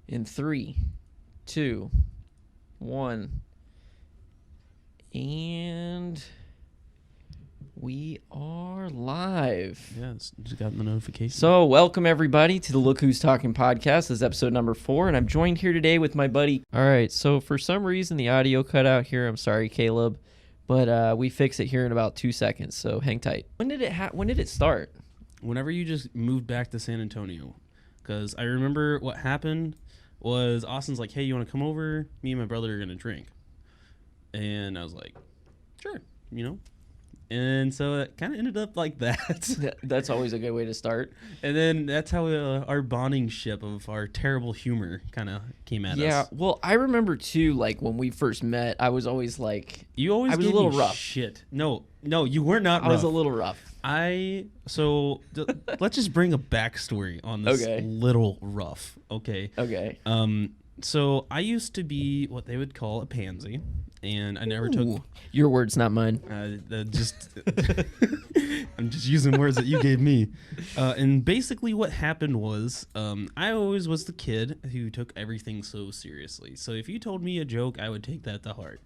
In 3, 2, 1, and we are live. Yes, just got the notification. So, welcome everybody to the Look Who's Talking podcast. This is episode number 4, and I'm joined here today with my buddy. All right, so for some reason the audio cut out here. I'm sorry, Caleb, but we fix it here in about 2 seconds. So hang tight. When did it start? Whenever you just moved back to San Antonio, because I remember what happened was Austin's like, "Hey, you want to come over? Me and my brother are gonna drink," and I was like, "Sure," And so it kind of ended up like that. That's always a good way to start. And then that's how our bonding ship of our terrible humor kind of came at us. Yeah, well, I remember too, like when we first met, I was always like, I was a little rough. Shit. No, you were not rough. I was a little rough. Let's just bring a backstory on this little rough, okay? Okay. So I used to be what they would call a pansy, and I never took... Your words, not mine. I'm just using words that you gave me. And basically what happened was I always was the kid who took everything so seriously. So if you told me a joke, I would take that to heart.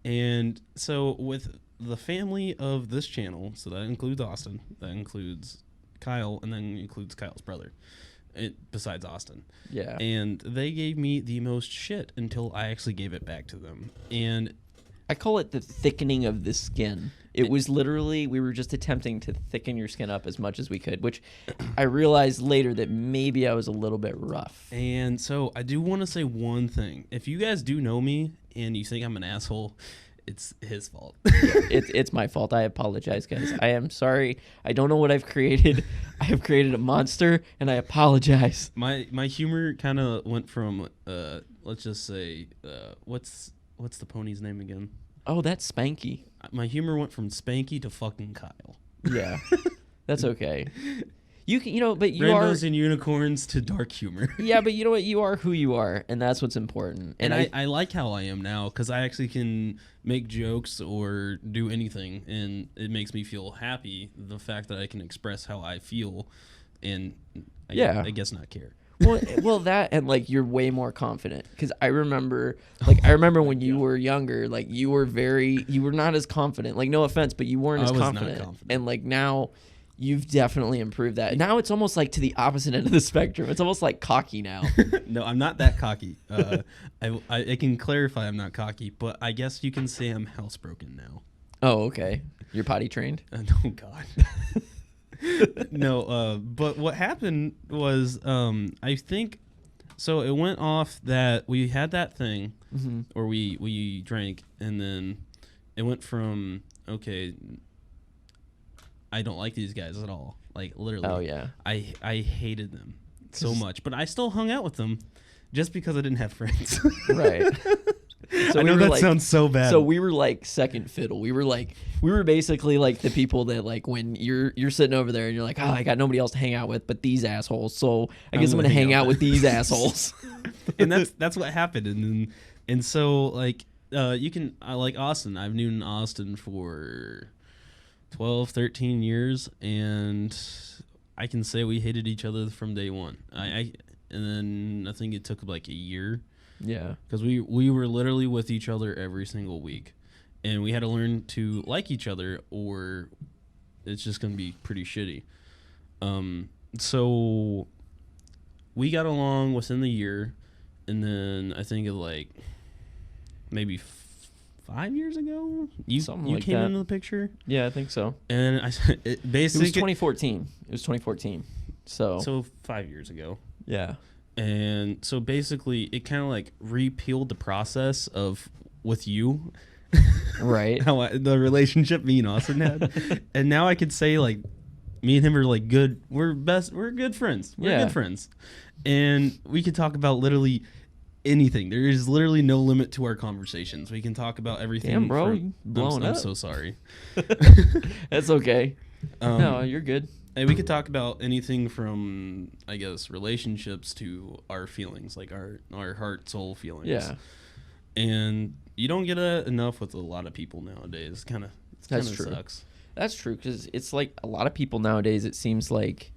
And so with the family of this channel, so that includes Austin, that includes Kyle, and then includes Kyle's brother. Besides Austin. Yeah. And they gave me the most shit until I actually gave it back to them. And I call it the thickening of the skin. It was literally, we were just attempting to thicken your skin up as much as we could, which I realized later that maybe I was a little bit rough. And so I do want to say one thing. If you guys do know me and you think I'm an asshole, it's his fault. It's my fault. I apologize, guys. I am sorry. I don't know what I've created. I have created a monster, and I apologize. My humor kind of went from let's just say what's the pony's name again? Oh, that's Spanky. My humor went from Spanky to fucking Kyle. Yeah, that's okay. You can, but you Rainbows and unicorns to dark humor. Yeah, but you know what? You are who you are, and that's what's important. And I like how I am now because I actually can make jokes or do anything, and it makes me feel happy. The fact that I can express how I feel, and I guess not care. well, that and like you're way more confident because I remember when you were younger, like you were not as confident. Like no offense, but you weren't as confident. Not confident. And like now. You've definitely improved that. Now it's almost like to the opposite end of the spectrum. It's almost like cocky now. No, I'm not that cocky. I can clarify I'm not cocky, but I guess you can say I'm housebroken now. Oh, okay. You're potty trained? Oh, God. No, but what happened was I think... So it went off that we had that thing, or we drank, and then it went from, okay... I don't like these guys at all. Like, literally. Oh, yeah. I hated them so much. But I still hung out with them just because I didn't have friends. Right. So I know that sounds so bad. So we were like second fiddle. We were basically like the people that like when you're sitting over there and you're like, oh, I got nobody else to hang out with but these assholes. So I guess I'm gonna hang out with these assholes. And that's what happened. And so like you can like Austin. I've known Austin for 12, 13 years, and I can say we hated each other from day one. And then I think it took like a year. Yeah. Because we were literally with each other every single week, and we had to learn to like each other, or it's just going to be pretty shitty. So we got along within the year, and then I think it like maybe 5 years ago, you came into the picture. Yeah, I think so. And it was 2014. It was 2014. So 5 years ago. Yeah. And so basically, it kind of like repealed the process of with you, right? How the relationship me and Austin had, and now I could say like, me and him are like good. We're good friends. We're good friends, and we could talk about literally anything. There is literally no limit to our conversations. We can talk about everything. Damn, bro, you blowing up. I'm so sorry. That's okay. No, you're good. And we could talk about anything from, I guess, relationships to our feelings, like our heart, soul feelings. Yeah. And you don't get enough with a lot of people nowadays. That's true. Sucks. That's true, because it's like a lot of people nowadays, it seems like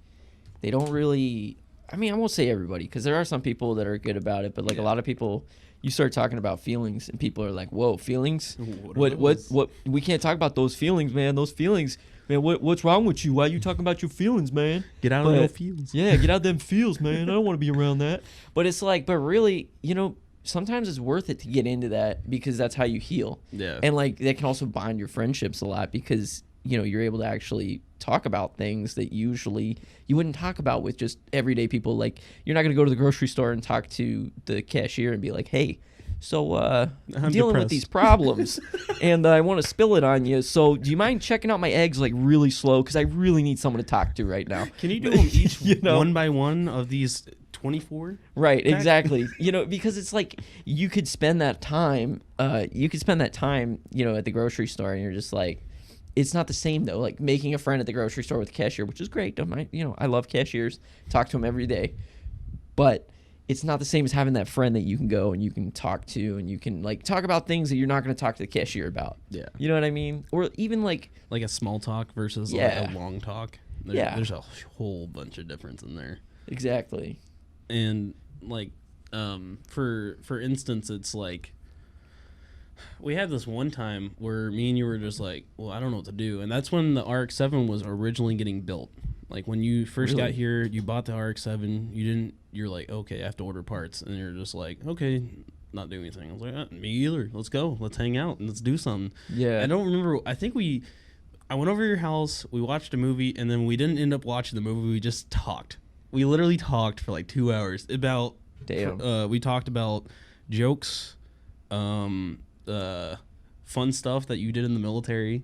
they don't really I mean, I won't say everybody, because there are some people that are good about it, but like a lot of people, you start talking about feelings, and people are like, "Whoa, feelings? What? We can't talk about those feelings, man. Those feelings, man. What's wrong with you? Why are you talking about your feelings, man? Get out of those feels. Yeah, get out them feels, man. I don't want to be around that." But it's like, but really, sometimes it's worth it to get into that, because that's how you heal. Yeah. And like that can also bind your friendships a lot, because you're able to actually talk about things that usually you wouldn't talk about with just everyday people. Like, you're not going to go to the grocery store and talk to the cashier and be like, "Hey, so I'm dealing with these problems and I want to spill it on you. So do you mind checking out my eggs like really slow? Because I really need someone to talk to right now." Can you do them each one by one of these 24? Right, exactly. Because it's like you could spend that time at the grocery store, and you're just like, it's not the same though. Like making a friend at the grocery store with a cashier, which is great. Don't mind, I love cashiers. Talk to them every day. But it's not the same as having that friend that you can go and you can talk to, and you can like talk about things that you're not going to talk to the cashier about. Yeah. You know what I mean? Or even like a small talk versus like a long talk. There's a whole bunch of difference in there. Exactly. And like for instance, it's like we had this one time where me and you were just like, well, I don't know what to do. And that's when the RX-7 was originally getting built. Like when you first got here, you bought the RX-7. You're like, okay, I have to order parts. And you're just like, okay, not doing anything. I was like, me either. Let's go. Let's hang out and let's do something. Yeah. I don't remember. I think I went over to your house. We watched a movie, and then we didn't end up watching the movie. We just talked. We literally talked for like 2 hours about. Damn. We talked about jokes, fun stuff that you did in the military,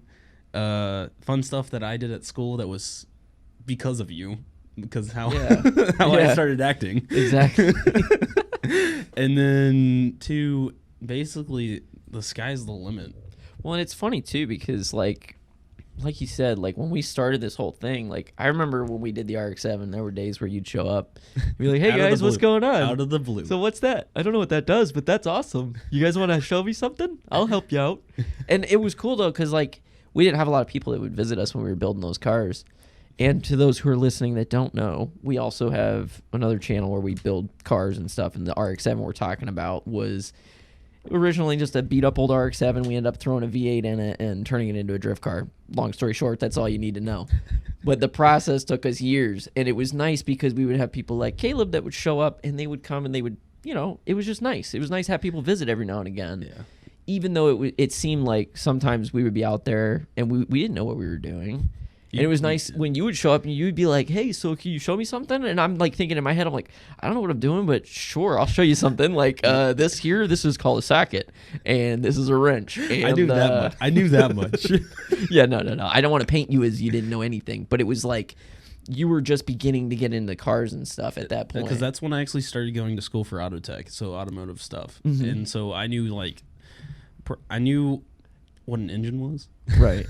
fun stuff that I did at school that was because of you, because how I started acting. Exactly. And then basically the sky's the limit. Well, and it's funny too, because like you said, like when we started this whole thing, like I remember when we did the RX-7, there were days where you'd show up and be like, "Hey guys, what's going on?" Out of the blue. "So what's that? I don't know what that does, but that's awesome. You guys want to show me something? I'll help you out." And it was cool though, because like we didn't have a lot of people that would visit us when we were building those cars. And to those who are listening that don't know, we also have another channel where we build cars and stuff. And the RX-7 we're talking about was originally just a beat up old RX-7. We ended up throwing a V8 in it and turning it into a drift car. Long story short, that's all you need to know. But the process took us years, and it was nice because we would have people like Kaleb that would show up, and they would come and they would, it was just nice. It was nice to have people visit every now and again. Yeah. Even though it seemed like sometimes we would be out there and we didn't know what we were doing. And it was nice when you would show up and you'd be like, "Hey, so can you show me something?" And I'm like thinking in my head, I'm like, "I don't know what I'm doing, but sure, I'll show you something." Like this is called a socket, and this is a wrench. And, I knew that much. I knew that much. Yeah, no. I don't want to paint you as you didn't know anything, but it was like you were just beginning to get into cars and stuff at that point. Because that's when I actually started going to school for auto tech, so automotive stuff. Mm-hmm. And so I knew what an engine was. Right.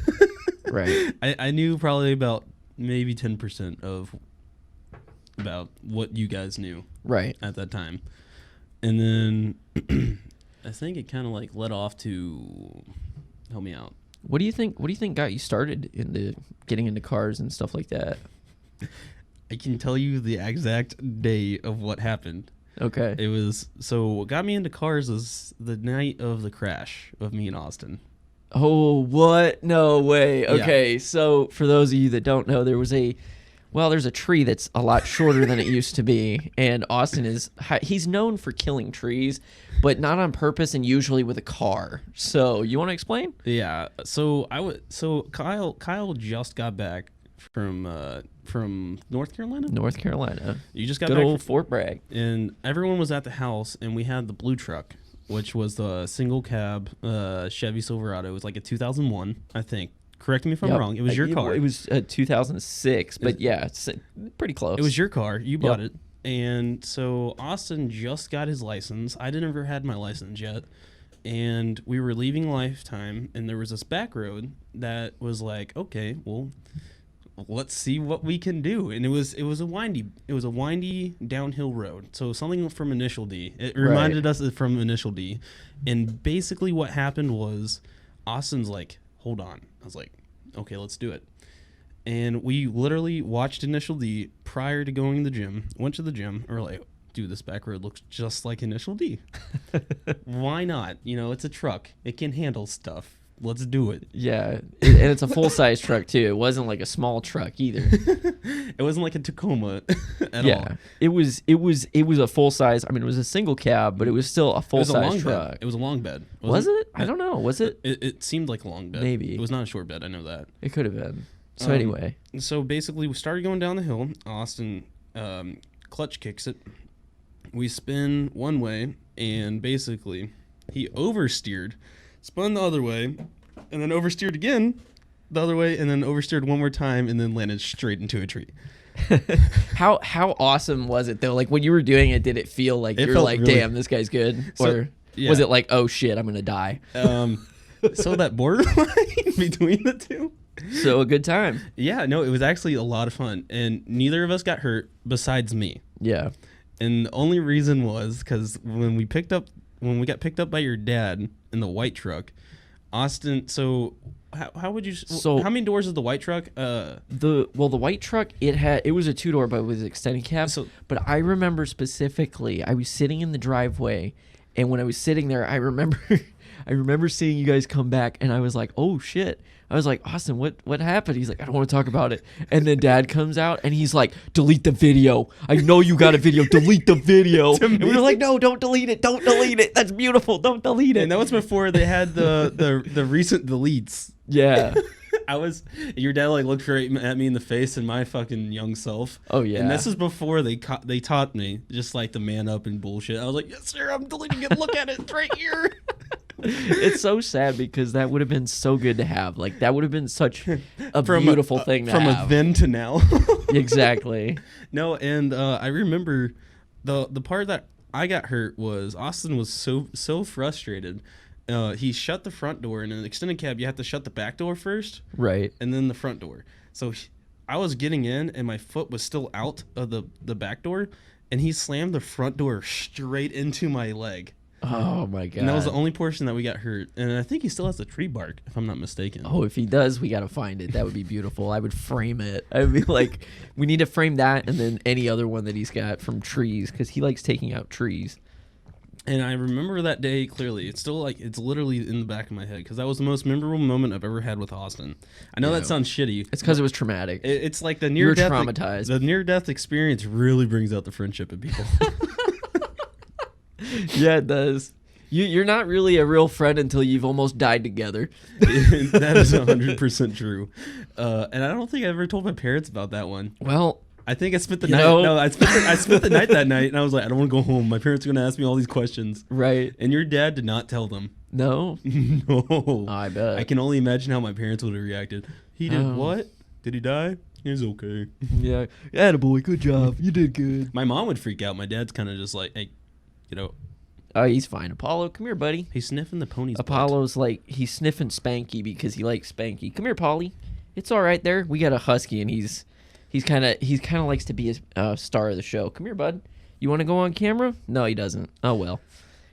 Right. I knew probably about maybe 10% of about what you guys knew right at that time. And then I think it kind of like led off to help me out. What do you think got you started into getting into cars and stuff like that? I can tell you the exact day of what happened. Okay. It was, so what got me into cars was the night of the crash of me and Austin. Oh, what? No way. Okay, Yeah. So for those of you that don't know, there's a tree that's a lot shorter than it used to be, and Austin he's known for killing trees, but not on purpose and usually with a car. So you want to explain? Yeah. So Kyle just got back from North Carolina. North Carolina. You just got Good back old Fort Bragg. and everyone was at the house, and we had the blue truck, which was the single cab Chevy Silverado. It was like a 2001, I think. Correct me if I'm wrong. It was your car. It was 2006, but yeah, it's pretty close. It was your car. You bought it. And so Austin just got his license. I never had my license yet. And we were leaving Lifetime, and there was this back road that was like, okay, well, let's see what we can do. And it was a windy downhill road. So something from Initial D. It reminded us from Initial D. And basically what happened was Austin's like, hold on. I was like, okay, let's do it. And we literally watched Initial D prior to going to the gym. Went to the gym. And we're like, dude, this back road looks just like Initial D. Why not? You know, it's a truck. It can handle stuff. Let's do it. Yeah, and it's a full-size truck too. It wasn't like a small truck either. It wasn't like a Tacoma at all. Yeah, it was a full-size. I mean, it was a single cab, but it was still a full-size truck. It was a long bed. Was it? I don't know. Was it? It seemed like a long bed. Maybe. It was not a short bed. I know that. It could have been. So anyway. So basically, we started going down the hill. Austin clutch kicks it. We spin one way, and basically, he oversteered, spun the other way, and then oversteered again the other way, and then oversteered one more time, and then landed straight into a tree. How awesome was it though? Like when you were doing it, did it feel like you're like, really, damn, this guy's good, or was it like, oh shit, I'm gonna die? So that borderline between the two. So a good time. Yeah, no, it was actually a lot of fun, and neither of us got hurt besides me. Yeah. And the only reason was because when we got picked up by your dad in the white truck, Austin. So how would you? So how many doors is the white truck? The white truck, it was a 2-door, but it was extended cab. But I remember specifically, I was sitting in the driveway, and when I was sitting there, I remember seeing you guys come back, and I was like, oh shit. I was like, Austin, what happened? He's like, I don't want to talk about it. And then Dad comes out, and he's like, delete the video. I know you got a video. Delete the video. And we were like, no, don't delete it. Don't delete it. That's beautiful. Don't delete it. And that was before they had the recent deletes. Yeah. Your dad like looked right at me in the face and my fucking young self. Oh yeah. And this is before they taught me just like to man up and bullshit. I was like, yes sir, I'm deleting it. Look at it, it's right here. It's so sad because that would have been so good to have. Like that would have been such a beautiful thing to have. From a then to now. Exactly. No, and I remember the part that I got hurt was Austin was so frustrated. He shut the front door. In an extended cab, you have to shut the back door first. Right. And then the front door. So I was getting in, and my foot was still out of the back door, and he slammed the front door straight into my leg. Oh, my God. And that was the only portion that we got hurt. And I think he still has the tree bark, if I'm not mistaken. Oh, if he does, we got to find it. That would be beautiful. I would frame it. I would be like, we need to frame that and then any other one that he's got from trees because he likes taking out trees. And I remember that day clearly. It's still like, it's literally in the back of my head because that was the most memorable moment I've ever had with Austin. I know that sounds shitty. It's because it was traumatic. It's like the near-death. You were traumatized. The near-death experience really brings out the friendship in people. Yeah, it does. You're not really a real friend until you've almost died together. That is 100% true. And I don't think I ever told my parents about that one. Well, I think I spent the night. No, I spent the night that night, and I was like, I don't want to go home. My parents are going to ask me all these questions. Right. And your dad did not tell them. No? No. Oh, I bet. I can only imagine how my parents would have reacted. He did what? Did he die? He's okay. Yeah. Attaboy, good job. You did good. My mom would freak out. My dad's kind of just like, hey, Oh, he's fine. Apollo, come here, buddy. He's sniffing the pony's Apollo's butt. Like, he's sniffing Spanky because he likes Spanky. Come here, Polly. It's all right there. We got a husky, and he's kind of likes to be a star of the show. Come here, bud. You want to go on camera? No, he doesn't. Oh, well.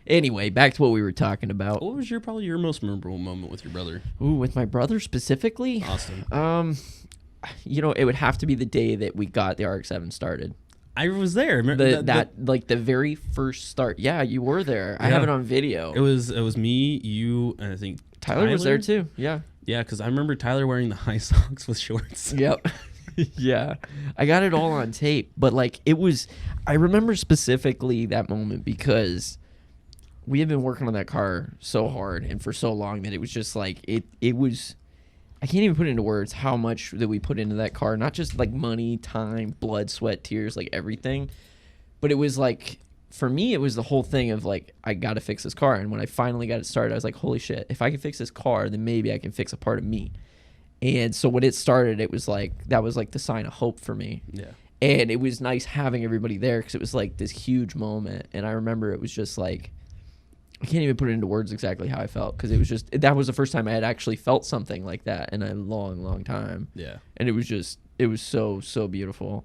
Anyway, back to what we were talking about. What was probably your most memorable moment with your brother? Ooh, with my brother specifically? Austin. It would have to be the day that we got the RX-7 started. I was there. Like the very first start. Yeah, you were there. Yeah. I have it on video. It was me, you, and I think Tyler was there too. Yeah. Yeah, because I remember Tyler wearing the high socks with shorts. Yep. Yeah. I got it all on tape. But like I remember specifically that moment because we had been working on that car so hard and for so long that it was just like it was. I can't even put into words how much that we put into that car. Not just like money, time, blood, sweat, tears, like everything. But it was like, for me, it was the whole thing of like, I got to fix this car. And when I finally got it started, I was like, holy shit, if I can fix this car, then maybe I can fix a part of me. And so when it started, it was like, that was like the sign of hope for me. Yeah. And it was nice having everybody there because it was like this huge moment. And I remember it was just like, I can't even put it into words exactly how I felt because it was just, that was the first time I had actually felt something like that in a long, long time. Yeah. And it was so, so beautiful.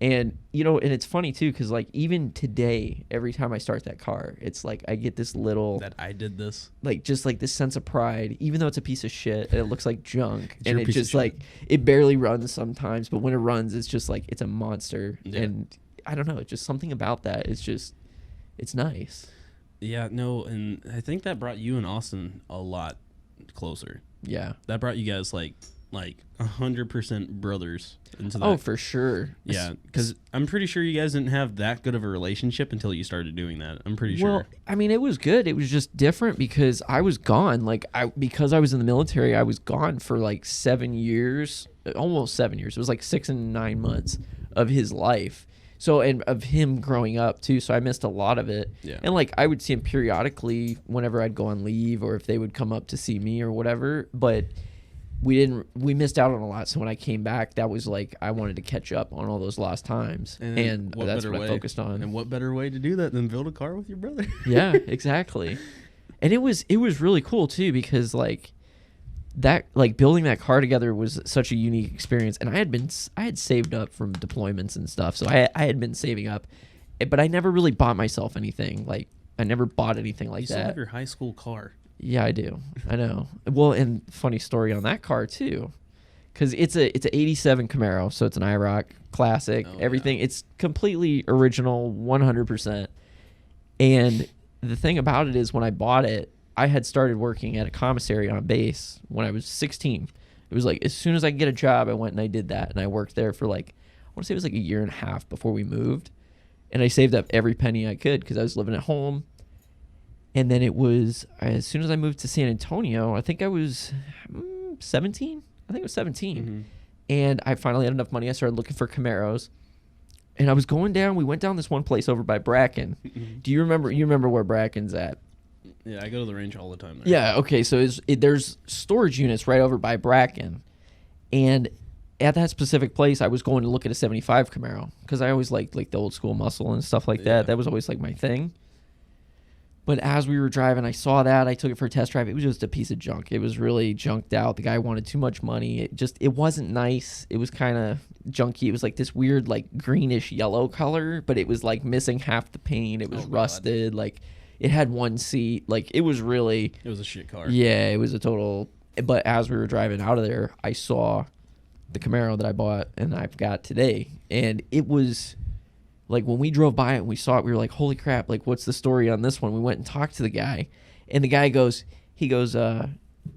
And, you know, and it's funny too, because like even today, every time I start that car, it's like I get this little That I did this. like just like this sense of pride, even though it's a piece of shit and it looks like junk, It's and your it piece of just shit. like it barely runs sometimes, but when it runs, it's just like it's a monster. Yeah. And I don't know, just something about that. It's nice. Yeah, no, and I think that brought you and Austin a lot closer. Yeah. That brought you guys like 100% brothers into that. Oh, for sure. Yeah, because I'm pretty sure you guys didn't have that good of a relationship until you started doing that. I'm pretty sure. Well, I mean, it was good. It was just different because I was gone. Like, because I was in the military, I was gone for like 7 years, almost 7 years. It was like 6 and 9 months of his life. So, and of him growing up too. So I missed a lot of it. Yeah. And like, I would see him periodically whenever I'd go on leave or if they would come up to see me or whatever. But we missed out on a lot. So when I came back, that was like, I wanted to catch up on all those lost times. And that's what I focused on. And what better way to do that than build a car with your brother? Yeah, exactly. And it was really cool too, because like that, like building that car together was such a unique experience. And I had saved up from deployments and stuff. So I had been saving up, but I never really bought myself anything. Like I never bought anything like You that. still have your high school car. Yeah, I do. I know. Well, and funny story on that car too, because it's a 87 Camaro, so it's an IROC classic. Oh, everything. yeah. It's completely original, 100%. And the thing about it is, when I bought it, I had started working at a commissary on base when I was 16. It was like as soon as I could get a job, I went and I did that, and I worked there for like, I want to say it was like a year and a half before we moved, and I saved up every penny I could because I was living at home. And then it was, as soon as I moved to San Antonio, I think I was 17. I think it was 17. Mm-hmm. And I finally had enough money. I started looking for Camaros. And I was going down. We went down this one place over by Bracken. Do you remember? You remember where Bracken's at? Yeah, I go to the range all the time there. Yeah, okay. So there's storage units right over by Bracken. And at that specific place, I was going to look at a 75 Camaro because I always liked like the old school muscle and stuff like that. Yeah. That was always like my thing. But as we were driving, I saw that. I took it for a test drive. It was just a piece of junk. It was really junked out. The guy wanted too much money. It wasn't nice. It was kind of junky. It was like this weird, like greenish yellow color, but it was like missing half the paint. It was rusted. Like it had one seat. Like it was really. It was a shit car. Yeah, it was a total. But as we were driving out of there, I saw the Camaro that I bought and I've got today, and it was. Like, when we drove by it and we saw it, we were like, holy crap, like, what's the story on this one? We went and talked to the guy, and the guy goes, we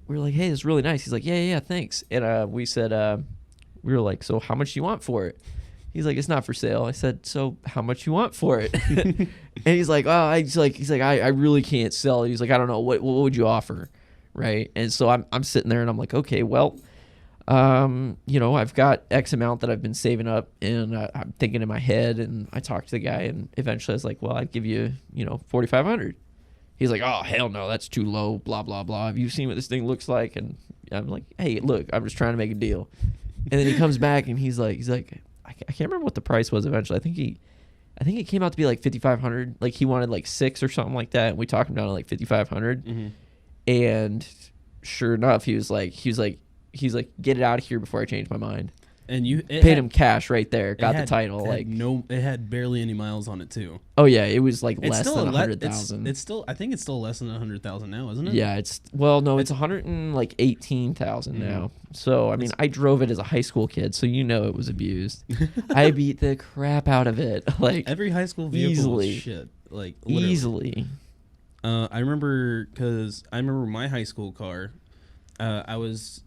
were like, hey, this is really nice. He's like, yeah, thanks. And we said, we were like, so how much do you want for it? He's like, it's not for sale. I said, so how much you want for it? And he's like, I really can't sell it. He's like, I don't know, what would you offer? Right? And so I'm sitting there and I'm like, okay, well, you know, I've got X amount that I've been saving up, and I'm thinking in my head, and I talked to the guy, and eventually I was like, well, I'd give you, you know, $4,500. He's like, oh, hell no, that's too low, blah, blah, blah. Have you seen what this thing looks like? And I'm like, hey, look, I'm just trying to make a deal. And then he comes back and he's like, I can't remember what the price was eventually. I think it came out to be like $5,500. Like he wanted like 6 or something like that. And we talked him down to like $5,500. Mm-hmm. And sure enough, he's like, get it out of here before I change my mind. And you paid him cash right there. Got the title. It had barely any miles on it too. Oh yeah, it was like It's less still than 100,000. It's still. I think it's still less than 100,000 now, isn't it? Yeah, it's 118,000 now. So I mean, I drove it as a high school kid, so you know it was abused. I beat the crap out of it. Like every high school vehicle easily, was shit. Like literally. Easily. I remember my high school car. It was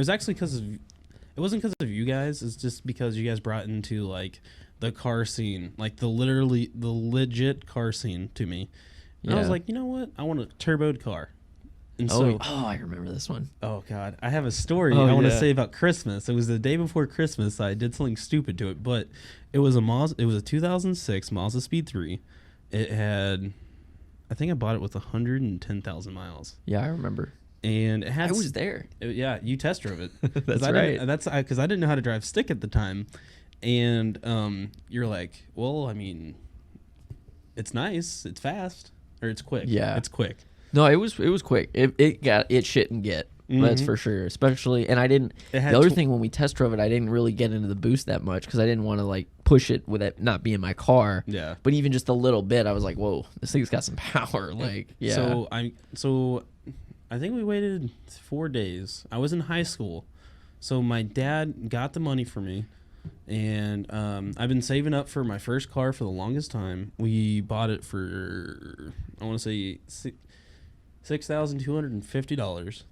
actually because of. It wasn't because of you guys. It's just because you guys brought into like the car scene, like the legit car scene to me. And I was like, you know what? I want a turboed car. And I remember this one. Oh God, I have a story I want to say about Christmas. It was the day before Christmas. I did something stupid to it, but it was a 2006 Mazda Speed 3. It had, I think I bought it with 110,000 miles. Yeah, I remember. And it had. I was there. You test drove it. That's right. Because I didn't know how to drive stick at the time, and you're like, well, I mean, it's nice, it's fast, or it's quick. Yeah, it's quick. No, it was quick. It shouldn't get. That's for sure. Especially, and I didn't. The other thing when we test drove it, I didn't really get into the boost that much because I didn't want to like push it with it not being my car. Yeah. But even just a little bit, I was like, whoa, this thing's got some power. Like, yeah. So I think we waited 4 days. I was in high school, so my dad got the money for me. And I've been saving up for my first car for the longest time. We bought it for, I want to say, $6,250.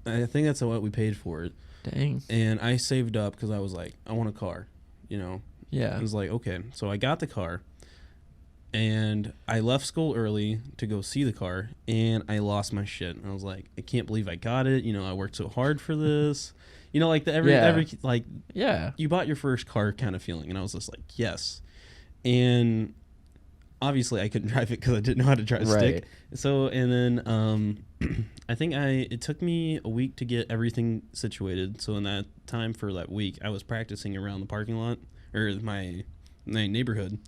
I think that's what we paid for it. Dang. And I saved up because I was like, I want a car, Yeah. I was like, okay. So I got the car, and I left school early to go see the car, and I lost my shit. And I was like, I can't believe I got it. I worked so hard for this. Like you bought your first car kind of feeling. And I was just like, yes. And obviously I couldn't drive it because I didn't know how to drive a stick. So, and then I think it took me a week to get everything situated. So in that time for that week, I was practicing around the parking lot or my neighborhood.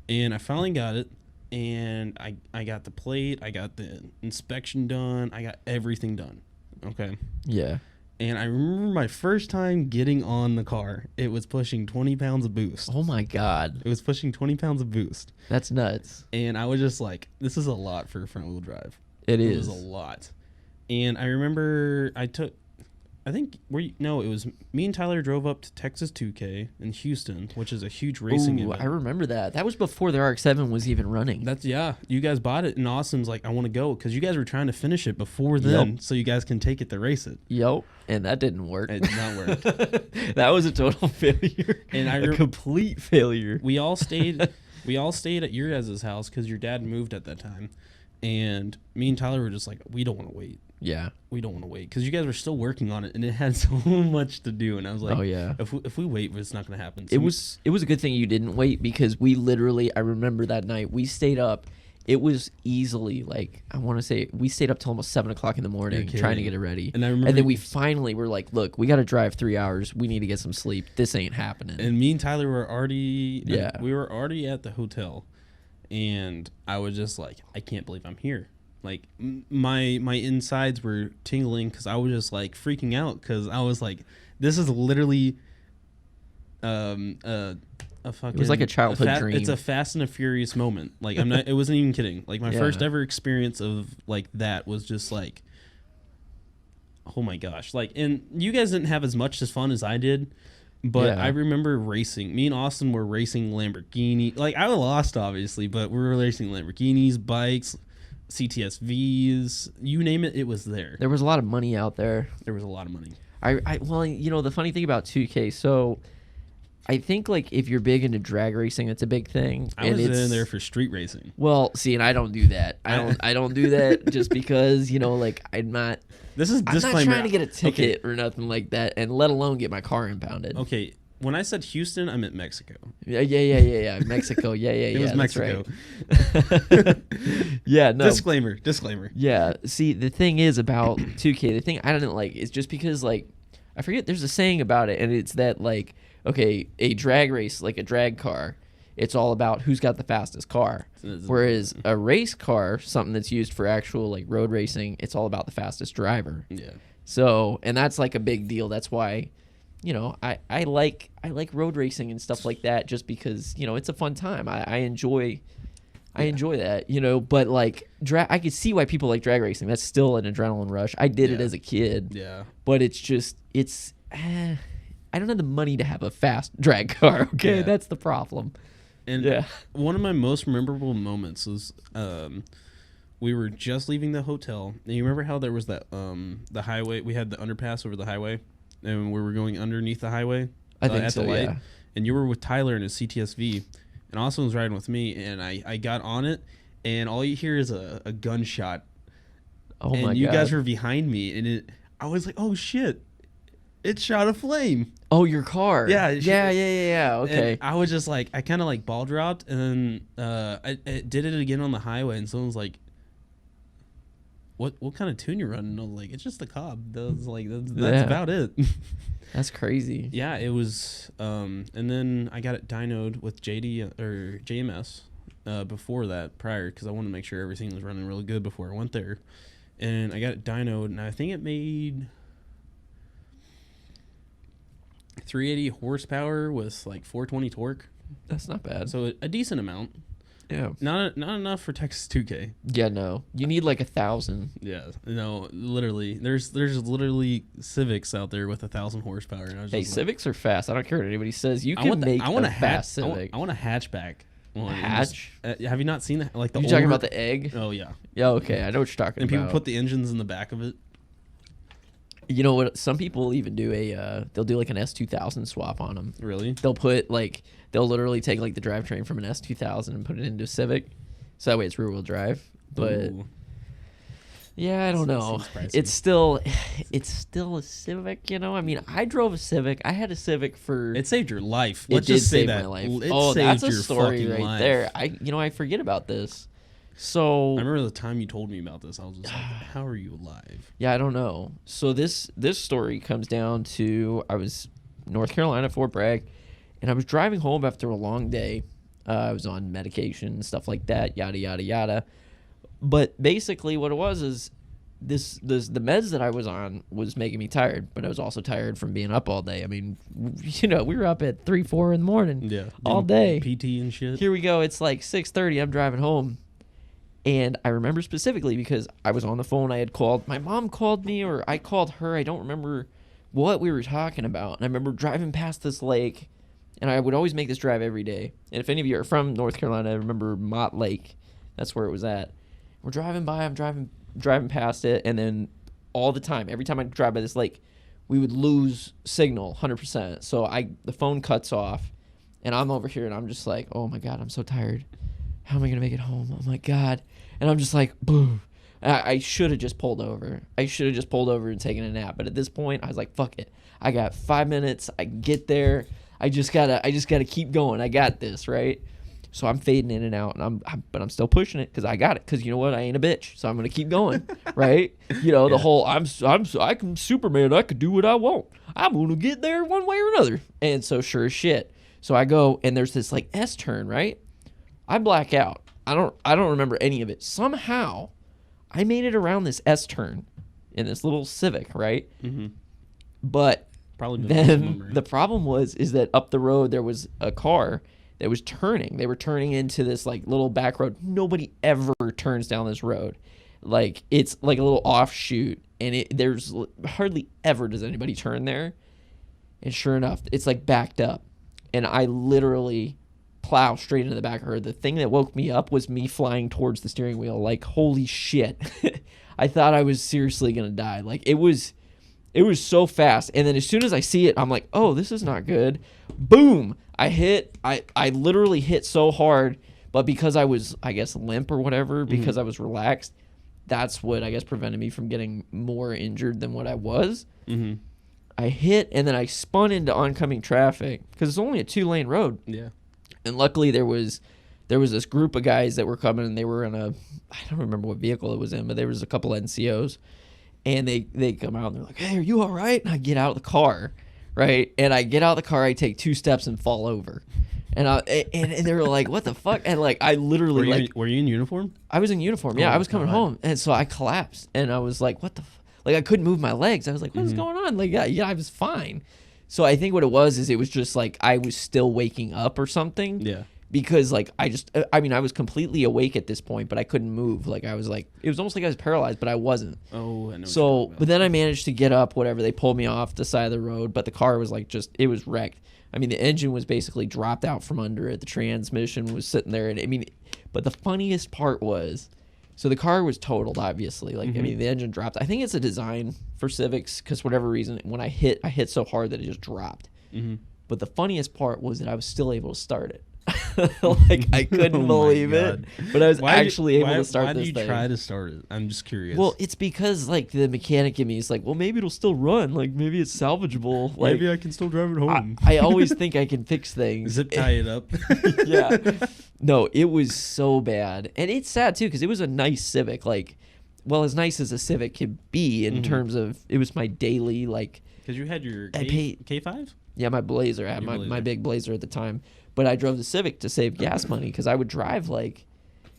And I finally got it. And I got the plate. I got the inspection done. I got everything done. Okay. Yeah. And I remember my first time getting on the car. It was pushing 20 pounds of boost. Oh, my God. It was pushing 20 pounds of boost. That's nuts. And I was just like, this is a lot for front-wheel drive. It was a lot. And I remember it was me and Tyler drove up to Texas 2K in Houston, which is a huge racing event. I remember that. That was before the RX-7 was even running. You guys bought it, and Austin's like, I want to go, because you guys were trying to finish it before then, so you guys can take it to race it. Yep, and that didn't work. It did not work. That was a total failure. And a complete failure. We all stayed at your guys' house because your dad moved at that time, and me and Tyler were just like, we don't want to wait. Yeah, we don't want to wait because you guys were still working on it, and it had so much to do. And I was like, oh yeah, if we wait, it's not going to happen. So it was a good thing you didn't wait, because we literally, I remember that night we stayed up. It was easily like, I want to say we stayed up till almost 7 o'clock in the morning trying to get it ready. And then we finally were like, look, we got to drive 3 hours. We need to get some sleep. This ain't happening. And me and Tyler were already we were already at the hotel, and I was just like, I can't believe I'm here. Like my insides were tingling because I was just like freaking out, because I was like, this is literally a fucking, it was like a childhood dream. It's a Fast and a Furious moment. Like I'm not. It wasn't even kidding. Like my first ever experience of like that was just like, oh my gosh. Like, and you guys didn't have as much as fun as I did. But I remember racing. Me and Austin were racing Lamborghini. Like, I lost, obviously, but we were racing Lamborghinis, bikes, CTSVs, you name it, it was there. There was a lot of money out there. There was a lot of money. Well, the funny thing about 2K, so I think like if you're big into drag racing, it's a big thing. I was in there for street racing. Well, see, and I don't do that. I don't do that just because, like I'm not. This is disclaimer. I'm not trying to get a ticket or nothing like that, and let alone get my car impounded. Okay. When I said Houston, I meant Mexico. Yeah. Mexico. Yeah. It was Mexico. Right. Yeah, no. Disclaimer. Yeah. See, the thing is about 2K, the thing I didn't like is just because, like, I forget, there's a saying about it, and it's that, like, okay, a drag race, like a drag car, it's all about who's got the fastest car. Whereas a race car, something that's used for actual, like, road racing, it's all about the fastest driver. Yeah. So, and that's, like, a big deal. That's why... I like road racing and stuff like that just because, it's a fun time. I enjoy that, but like I could see why people like drag racing. That's still an adrenaline rush. I did it as a kid. Yeah. But it's just, I don't have the money to have a fast drag car. Okay. Yeah. That's the problem. And one of my most memorable moments was, we were just leaving the hotel. And you remember how there was that, the highway, we had the underpass over the highway? And we were going underneath the highway I think at so, the light. yeah. And you were with Tyler in his CTSV. And Austin was riding with me. And I got on it. And all you hear is a gunshot. Oh, my God. And you guys were behind me. And I was like, oh, shit. It shot a flame. Oh, your car. Yeah. Yeah. Okay. And I was just like, I kind of like ball dropped. And then I did it again on the highway. And someone was like, What kind of tune you running? And I was like, it's just the Cobb. That's about it. That's crazy. Yeah, it was. And then I got it dynoed with JD or JMS before that, prior, because I wanted to make sure everything was running really good before I went there. and I got it dynoed, and I think it made 380 horsepower with like 420 torque. That's not bad. So a decent amount. Yeah. Not enough for Texas 2K. Yeah, no. You need like 1,000. Yeah. No, literally. There's literally Civics out there with 1,000 horsepower. And I was Hey, just Civics are fast. I don't care what anybody says. You I can want make I want a fast Civic. I want a hatchback. One. Hatch? Have you not seen that? Like the You talking older- about the egg? Oh yeah. Yeah, okay. I know what you're talking And about. people put the engines in the back of it. You know what? Some people even do they'll do like an S2000 swap on them. Really? They'll literally take like the drivetrain from an S2000 and put it into a Civic, so that way it's rear wheel drive. But Ooh. yeah, I don't know. Seems pricey. It's still a Civic, you know. I mean, I drove a Civic. I had a Civic for. It saved your life. It Let's did just say save that. my life. It Oh, saved that's a your story fucking right life. there. I forget about this. So I remember the time you told me about this. I was just like, "How are you alive?" yeah, I don't know. So this story comes down to I was North Carolina, Fort Bragg, and I was driving home after a long day. I was on medication, stuff like that, yada yada yada. But basically, what it was is the meds that I was on was making me tired, but I was also tired from being up all day. I mean, you know, we were up at 3, 4 in the morning, Yeah. all Doing day. PT and shit. Here we go. It's like 6:30. I'm driving home. And I remember specifically because I was on the phone. I had called. My mom called me or I called her. I don't remember what we were talking about. And I remember driving past this lake. And I would always make this drive every day. And if any of you are from North Carolina, I remember Mott Lake. That's where it was at. We're driving by. I'm driving past it. And then all the time, every time I drive by this lake, we would lose signal 100%. So the phone cuts off. And I'm over here and I'm just like, oh my God, I'm so tired. How am I going to make it home? Oh my God. And I'm just like, boom. I should have just pulled over. I should have just pulled over and taken a nap. But at this point, I was like, fuck it. I got 5 minutes. I can get there. I just gotta keep going. I got this, right? So I'm fading in and out, and but I'm still pushing it because I got it. Because you know what? I ain't a bitch, so I'm gonna keep going, right? You know, the whole I'm Superman. I could do what I want. I'm gonna get there one way or another. And so sure as shit. So I go, and there's this like S turn, right? I black out. I don't remember any of it. Somehow, I made it around this S turn in this little Civic, right? Mm-hmm. But Probably then the problem is that up the road there was a car that was turning. They were turning into this like little back road. Nobody ever turns down this road. Like it's like a little offshoot, and there's hardly ever does anybody turn there. And sure enough, it's like backed up, and I literally plow straight into the back of her. The thing that woke me up was me flying towards the steering wheel. Like holy shit, I thought I was seriously gonna die. Like it was so fast. And then as soon as I see it, I'm like, oh, this is not good. Boom! I literally hit so hard, but because I was, I guess, limp or whatever, because I was relaxed, that's what I guess prevented me from getting more injured than what I was. Mm-hmm. I hit and then I spun into oncoming traffic because it's only a 2-lane road. Yeah. And luckily there was this group of guys that were coming, and they were in I don't remember what vehicle it was in, but there was a couple NCOs. And they come out and they're like, hey, are you all right? And I get out of the car, right? And I get out of the car, I take 2 steps and fall over. And they were like, what the fuck? And like, I literally Were you in uniform? I was in uniform. Yeah, Oh, I was coming home. And so I collapsed. And I was like, what the like, I couldn't move my legs. I was like, what's going on? Like, yeah, I was fine. So I think what it was it was just like I was still waking up or something. Yeah. Because like I was completely awake at this point, but I couldn't move. Like I was like, it was almost like I was paralyzed, but I wasn't. Oh, I know. So, but then I managed to get up, whatever. They pulled me off the side of the road, but the car was like it was wrecked. I mean, the engine was basically dropped out from under it. The transmission was sitting there. And I mean, but the funniest part was, so the car was totaled, obviously. Like, I mean, the engine dropped. I think it's a design for Civics because for whatever reason, when I hit so hard that it just dropped. Mm-hmm. But the funniest part was that I was still able to start it. Like I couldn't believe it, but I was able to start this thing. Why did you try to start it? I'm just curious. Well, it's because like the mechanic in me is like, well, maybe it'll still run. Like maybe it's salvageable. Like maybe I can still drive it home. I always think I can fix things. Zip tie it up. Yeah. No, it was so bad, and it's sad too because it was a nice Civic. Like, well, as nice as a Civic could be in terms of it was my daily like. Because you had your K5. Yeah, my Blazer. I had my big Blazer at the time. But I drove the Civic to save gas money because I would drive like,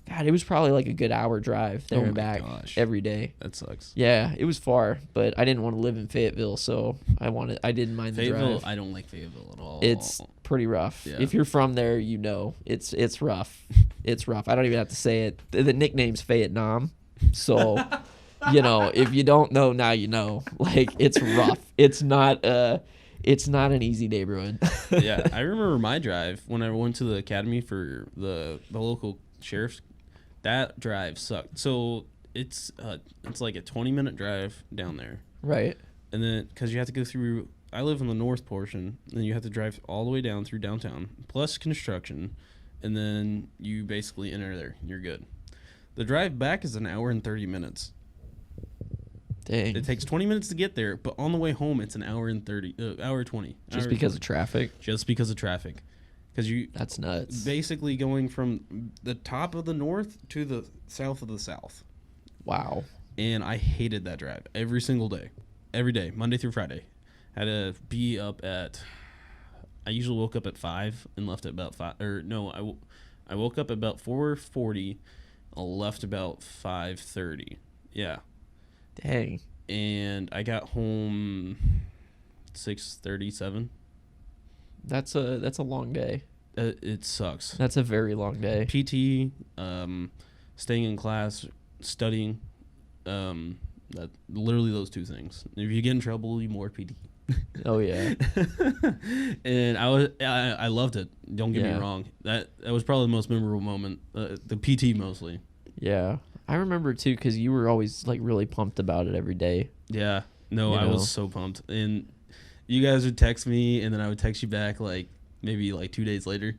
God, it was probably like a good hour drive there Oh and my back gosh. every day. That sucks. Yeah, it was far, but I didn't want to live in Fayetteville, so I didn't mind the Fayetteville, drive. I don't like Fayetteville at all. It's pretty rough. Yeah. If you're from there, you know it's rough. It's rough. I don't even have to say it. The nickname's Vietnam, so if you don't know, now you know. Like, it's rough. It's not an easy neighborhood. Yeah, I remember my drive when I went to the academy for the local sheriff's. That drive sucked. So it's like a 20-minute drive down there, Right. and then because you have to go through. I live in the north portion, and you have to drive all the way down through downtown, plus construction, and then you basically enter there. You're good. The drive back is an hour and 30 minutes. Dang. It takes 20 minutes to get there, but on the way home, it's an hour and 20. Just because of traffic? Just because of traffic. Because That's nuts. basically going from the top of the north to the south of the south. Wow. And I hated that drive every single day. Every day, Monday through Friday. Had to be up at... I usually woke up at 5 and left at about 5... Or no, I woke up about 4:40, left about 5:30. Yeah. Dang. And I got home 6:37. That's a long day. It sucks. That's a very long day. PT, staying in class, studying, that literally those two things. If you get in trouble, you more PT. Oh yeah. And I loved it. Don't get me wrong. That was probably the most memorable moment. The PT mostly. Yeah. I remember too, because you were always like really pumped about it every day. Yeah. No, I was so pumped. And you guys would text me, and then I would text you back maybe 2 days later.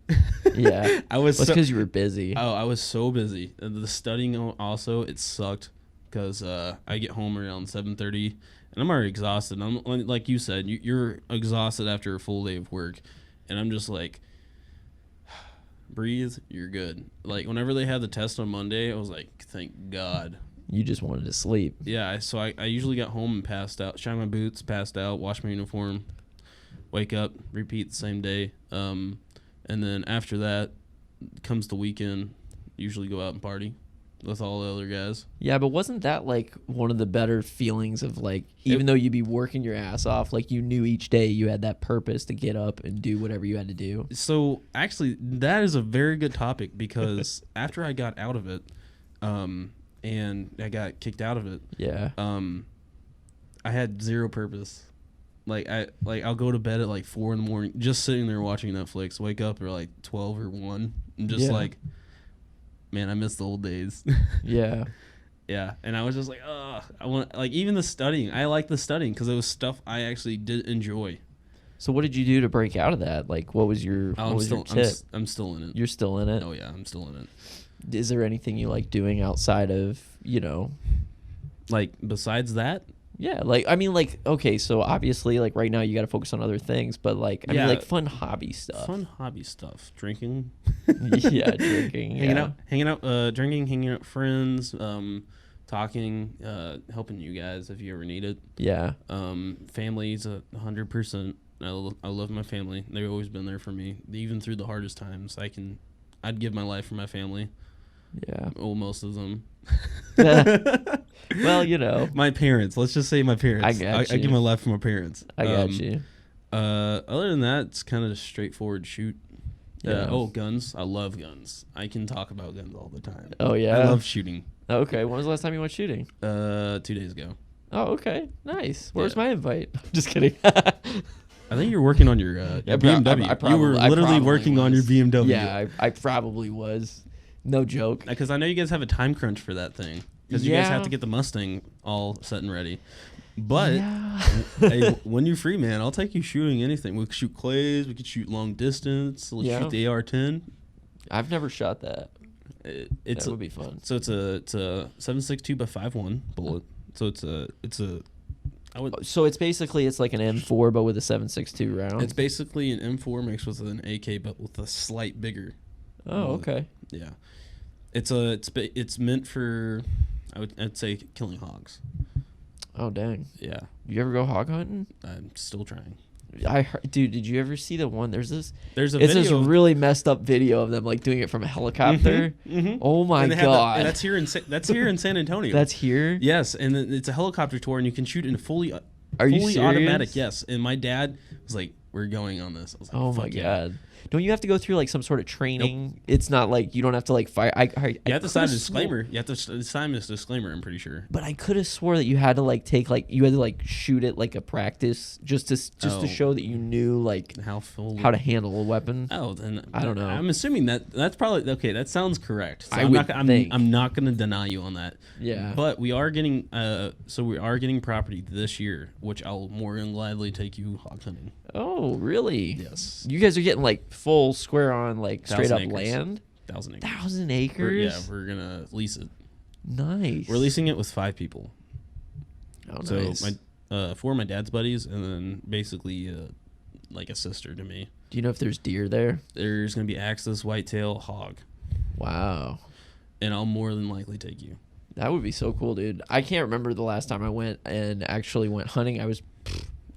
Yeah. I was because you were busy. Oh, I was so busy. And the studying also, it sucked because I get home around 7:30, and I'm already exhausted. I'm like you said, you're exhausted after a full day of work, and I'm just like, breathe, you're good. Like, whenever they had the test on Monday, I was like, thank God. You just wanted to sleep. Yeah, so I usually got home and passed out, shine my boots, passed out, wash my uniform, wake up, repeat the same day. And then after that comes the weekend, usually go out and party with all the other guys. Yeah, but wasn't that like one of the better feelings of even though you'd be working your ass off, like you knew each day you had that purpose to get up and do whatever you had to do? So actually, that is a very good topic because after I got out of it, and I got kicked out of it. Yeah. I had zero purpose. I'll go to bed at 4 a.m, just sitting there watching Netflix. Wake up at 12 or 1, and just man, I miss the old days. Yeah. Yeah, and I was just I want even the studying. I like the studying because it was stuff I actually did enjoy. So what did you do to break out of that? What was your your tip? I'm still in it. You're still in it? Oh yeah, I'm still in it. Is there anything you like doing outside of, besides that? Yeah, okay, so obviously right now you got to focus on other things, but fun hobby stuff. Fun hobby stuff. Drinking. Yeah, drinking. Hanging out, drinking, hanging out with friends, talking, helping you guys if you ever need it. Yeah. Family's 100%. I love my family. They've always been there for me, even through the hardest times. I'd give my life for my family. Yeah. Well, most of them. Well, my parents. Let's just say my parents. I got you. I give my life for my parents. I got you. Other than that, it's kind of a straightforward shoot. Yeah. Guns. I love guns. I can talk about guns all the time. Oh, yeah? I love shooting. Okay. When was the last time you went shooting? 2 days ago. Oh, okay. Nice. Where's my invite? Just kidding. I think you're working on your BMW. You were literally working on your BMW. Yeah, I probably was. No joke. Because I know you guys have a time crunch for that thing. Because you guys have to get the Mustang all set and ready. But hey, when you're free, man, I'll take you shooting anything. We could shoot clays. We could shoot long distance. Let's shoot the AR-10. I've never shot that. That would be fun. So it's a 7.62 by 5.1 bullet. So So it's basically like an M4 but with a 7.62 round. It's basically an M4 mixed with an AK but with a slight bigger. Oh, okay. Yeah. It's meant for I'd say killing hogs. Oh, dang. Yeah. You ever go hog hunting? I'm still trying. I heard, dude, did you ever see the one? There's a It's video. This really messed up video of them like doing it from a helicopter. Oh my god. That's here in San Antonio. That's here? Yes, and it's a helicopter tour, and you can shoot in fully serious? automatic. Yes, and my dad was like, "We're going on this." I was like, "Oh my yeah. god." Don't you have to go through like some sort of training? Nope. It's not like you don't have to like fire. You have to sign a disclaimer. You have to sign this disclaimer. I'm pretty sure. But I could have swore that you had to like take like you had to like shoot it like a practice just to show that you knew like how to handle a weapon. Oh, then I don't know. I'm assuming that's probably okay. That sounds correct. So I'm not going to deny you on that. Yeah. But we are getting property this year, which I'll more than gladly take you hog hunting. Oh, really? Yes. You guys are getting like full square on like straight up acres. land? 1,000 acres. 1,000 acres? We're going to lease it. Nice. We're leasing it with 5 people. Oh, nice. So 4 of my dad's buddies, and then basically like a sister to me. Do you know if there's deer there? There's going to be axis, whitetail, hog. Wow. And I'll more than likely take you. That would be so cool, dude. I can't remember the last time I went and actually went hunting. I was...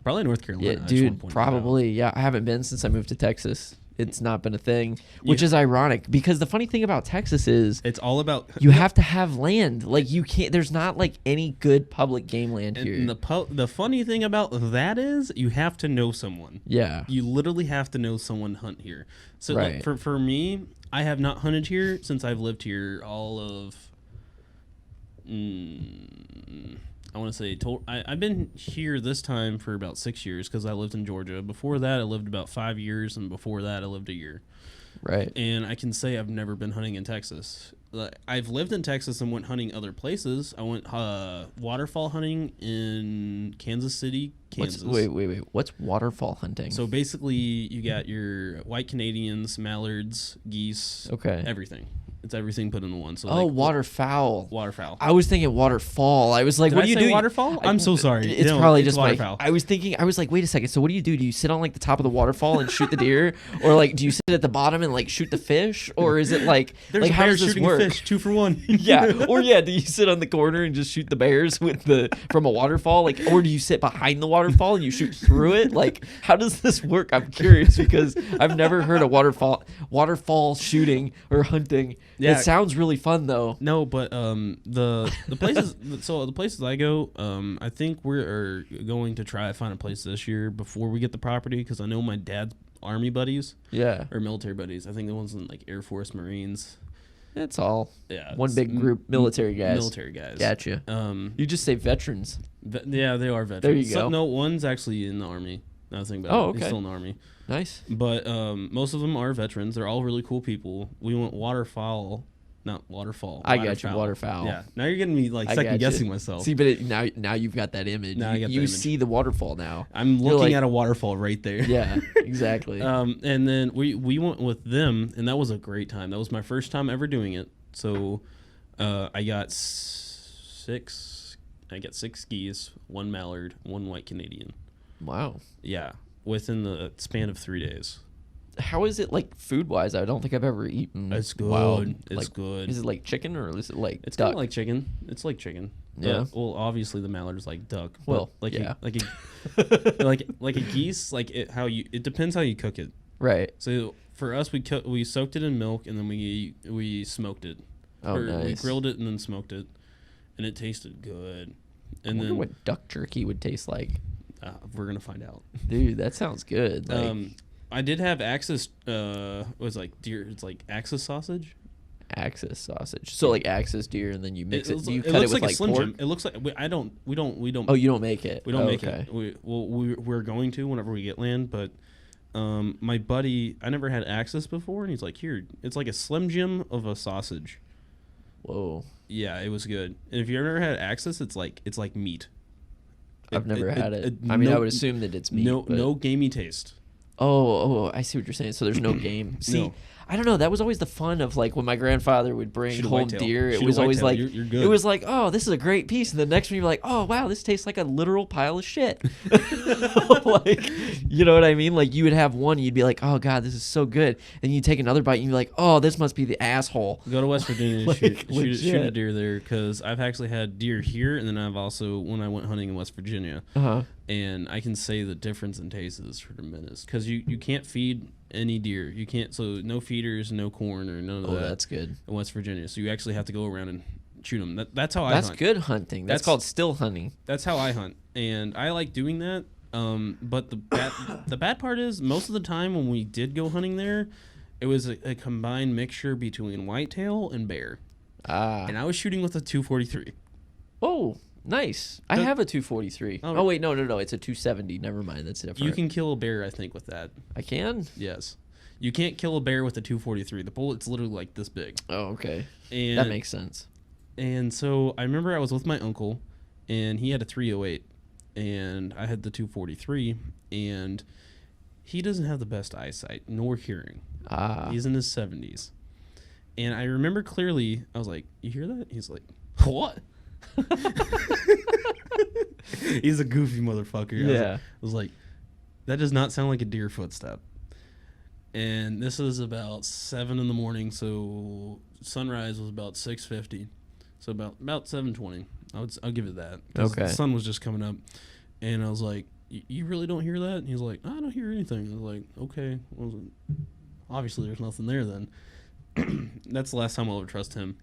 Probably North Carolina. Yeah, dude, probably. Yeah, I haven't been since I moved to Texas. It's not been a thing, which is ironic because the funny thing about Texas is it's all about you have to have land. Like you can't. There's not like any good public game land here. And the funny thing about that is you have to know someone. Yeah, you literally have to know someone hunt here. So right. like, for me, I have not hunted here since I've lived here all of. I want to say I've been here this time for about 6 years because I lived in Georgia. Before that, I lived about 5 years, and before that, I lived a year. Right. And I can say I've never been hunting in Texas. I've lived in Texas and went hunting other places. I went waterfall hunting in Kansas City, Kansas. Wait. What's waterfall hunting? So basically, you got your white Canadians, mallards, geese, everything. It's everything put into one. So waterfowl. Waterfowl. I was thinking waterfall. I was like, what do you do? Waterfall? I'm so sorry. It's probably just waterfowl. I was thinking. I was like, wait a second. So what do you do? Do you sit on like the top of the waterfall and shoot the deer, or like do you sit at the bottom and like shoot the fish, or is it like there's like a how bear does this shooting work? A fish, 2 for 1. Yeah. Or do you sit on the corner and just shoot the bears from a waterfall, like, or do you sit behind the waterfall and you shoot through it? Like, how does this work? I'm curious because I've never heard of waterfall shooting or hunting. Yeah. It sounds really fun though. No, but the places the places I go, I think we're going to try to find a place this year before we get the property because I know my dad's army buddies, or military buddies. I think the ones in like Air Force, Marines. It's all one it's big group, military guys. Military guys. Gotcha. You just say veterans. Yeah, they are veterans. There you go. No, one's actually in the army. Now I was thinking about it. Okay. He's still in the army. Nice. But most of them are veterans. They're all really cool people. We went waterfowl. Not waterfall. I got you, waterfowl. Yeah. Now you're getting me like second guessing myself. See, but now you've got that image. Now you see the waterfall now. I'm looking at a waterfall right there. Yeah, exactly. And then we went with them, and that was a great time. That was my first time ever doing it. So I got 6 geese, 1 mallard, 1 white Canadian. Wow. Yeah, within the span of 3 days. How is it like food wise? I don't think I've ever eaten. It's good. Wild. It's good. Is it like chicken or is it like it's duck? kind of like chicken. It's like chicken. Yeah. Well, obviously the mallard is like duck. Well, like yeah. like a geese. Like it depends how you cook it. Right. So for us, we soaked it in milk and then we smoked it. Oh, nice. We grilled it and then smoked it, and it tasted good. And I wonder what duck jerky would taste like. We're gonna find out. Dude, that sounds good. Like, I did have Axis. It was like deer. It's like Axis sausage. Axis sausage. So like Axis deer, and then you mix it. Do you cut it it with like like Slim pork? Jim. It looks like we don't. Oh, you don't make it. We don't make it. We're going to whenever we get land, but. My buddy, I never had Axis before, and he's like, "Here, it's like a Slim Jim of a sausage." Whoa. Yeah, it was good. And if you've ever had Axis, it's like meat. I've never had it. I mean, I would assume that it's meat. No gamey taste. Oh, I see what you're saying. So there's no game. See, No. I don't know. That was always the fun of like when my grandfather would bring Shoot a home whitetail. deer. It Shoot a was always whitetail. like You're good. it was like, oh, this is a great piece, and the next one you're like, oh wow, this tastes like a literal pile of shit. Like, you know what I mean? Like you would have one, you'd be like, oh god, this is so good, and you take another bite, and you'd be like, oh, this must be the asshole. Go to West Virginia, Like, shoot a deer there, because I've actually had deer here, and then I've also when I went hunting in West Virginia, and I can say the difference in taste is tremendous, because you can't feed any deer. You can't, so no feeders, no corn, or none of that. Oh, that's good. In West Virginia, so you actually have to go around and shoot them. That's how I That's hunt. good hunting. That's called still hunting. That's how I hunt, and I like doing that. But the bad part is most of the time when we did go hunting there, it was a combined mixture between whitetail and bear. And I was shooting with a 243. Oh, nice. I have a 243. Oh. Oh wait, no, it's a 270. Never mind, that's different. You can kill a bear, I think, with that. I can? Yes. You can't kill a bear with a 243. The bullet's literally like this big. Oh, okay. And that makes sense. And so I remember I was with my uncle, and he had a 308, and I had the 243, and he doesn't have the best eyesight nor hearing. He's in his 70s. And I remember clearly, I was like, you hear that? He's like, what? He's a goofy motherfucker. Yeah. I was like, that does not sound like a deer footstep. And this is about 7 in the morning, so sunrise was about 6:50. So about 7:20. I'll give it that. Okay. The sun was just coming up, and I was like, "You really don't hear that?" And he's like, "I don't hear anything." I was like, "Okay, well, obviously there's nothing there then." That's the last time I'll ever trust him.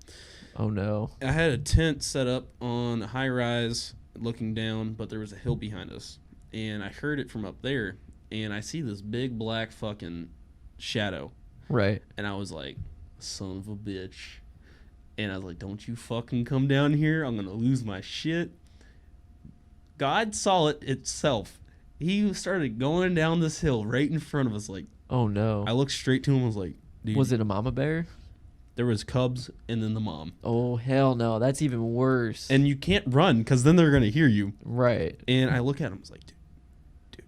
Oh no. I had a tent set up on a high rise, looking down, but there was a hill behind us, and I heard it from up there, and I see this big black fucking shadow. Right. And I was like, "Son of a bitch." And I was like, don't you fucking come down here. I'm going to lose my shit. God saw it itself. He started going down this hill right in front of us. Like, oh, no. I looked straight to him and was like, dude. Was it a mama bear? There was cubs and then the mom. Oh, hell no. That's even worse. And you can't run because then they're going to hear you. Right. And I look at him. I was like, dude,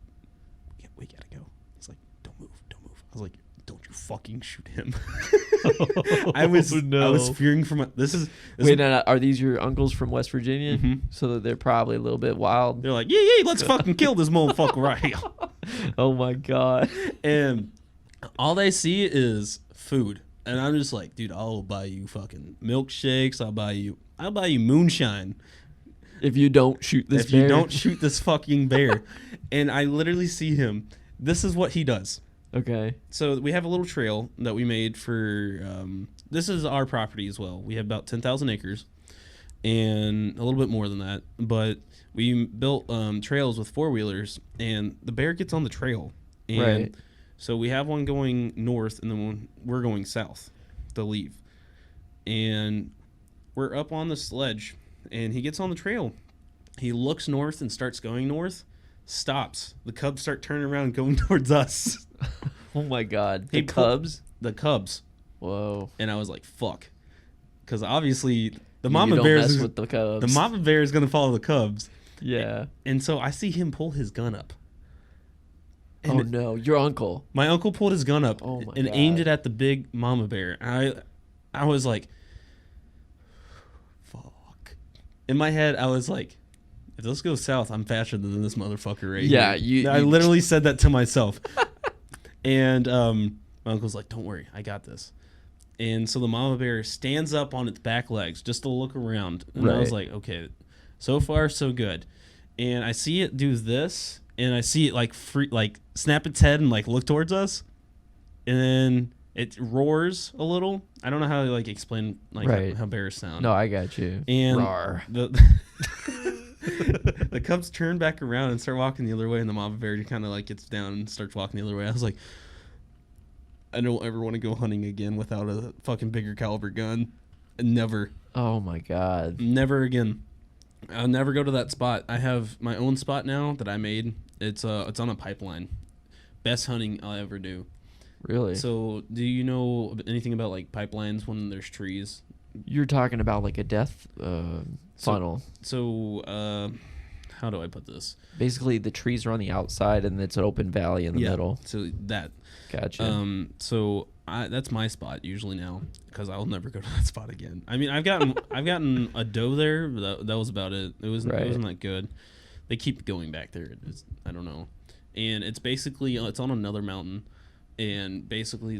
we got to go. He's like, don't move. I was like, don't you fucking shoot him. I was fearing for my Wait, no, are these your uncles from West Virginia? Mm-hmm. So that they're probably a little bit wild. They're like, yeah, let's fucking kill this motherfucker right here. Oh my god. And all they see is food. And I'm just like, dude, I'll buy you fucking milkshakes, I'll buy you moonshine if you don't shoot this bear. If you don't shoot this fucking bear. And I literally see him. This is what he does. Okay. So we have a little trail that we made for, this is our property as well. We have about 10,000 acres and a little bit more than that. But we built trails with four-wheelers, and the bear gets on the trail. And right. So we have one going north, and then we're going south to leave. And we're up on the sledge, and he gets on the trail. He looks north and starts going north, stops. The cubs start turning around and going towards us. Oh my god. The cubs? The cubs. Whoa. And I was like, fuck. Because obviously the mama bear is with the cubs. The mama bear is going to follow the cubs. Yeah. And so I see him pull his gun up. And oh no, your uncle. My uncle pulled his gun up and God. aimed it at the big mama bear. And I was like, fuck. In my head, I was like, if this goes south, I'm faster than this motherfucker right here. I literally said that to myself. And my uncle's like, don't worry, I got this. And so the mama bear stands up on its back legs just to look around. And I was like, okay, so far so good. And I see it do this, and I see it like snap its head and like look towards us. And then it roars a little. I don't know how to like explain like how bears sound. No, I got you. And roar. The cubs turn back around and start walking the other way, and the mama bear kind of like gets down and starts walking the other way. I was like, I don't ever want to go hunting again without a fucking bigger caliber gun. Never. Oh my god. Never again. I'll never go to that spot. I have my own spot now that I made. It's on a pipeline. Best hunting I'll ever do. Really? So, do you know anything about like pipelines when there's trees? You're talking about like a death funnel. So how do I put this? Basically, the trees are on the outside, and it's an open valley in the middle. So that. Gotcha. So that's my spot usually now, because I'll never go to that spot again. I mean, I've gotten a doe there, but that was about it. It wasn't that good. They keep going back there. I don't know. And it's basically it's on another mountain, and basically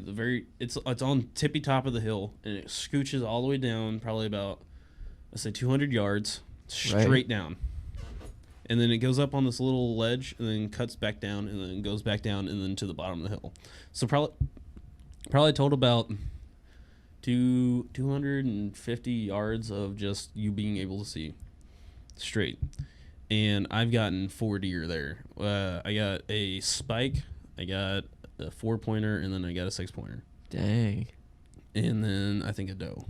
it's on tippy top of the hill, and it scooches all the way down, probably about, let's say, 200 yards straight down. And then it goes up on this little ledge, and then cuts back down, and then goes back down, and then to the bottom of the hill. So probably total about 250 yards of just you being able to see straight. And I've gotten 4 deer there. I got a spike, I got a 4-pointer, and then I got a 6-pointer. Dang. And then I think a doe.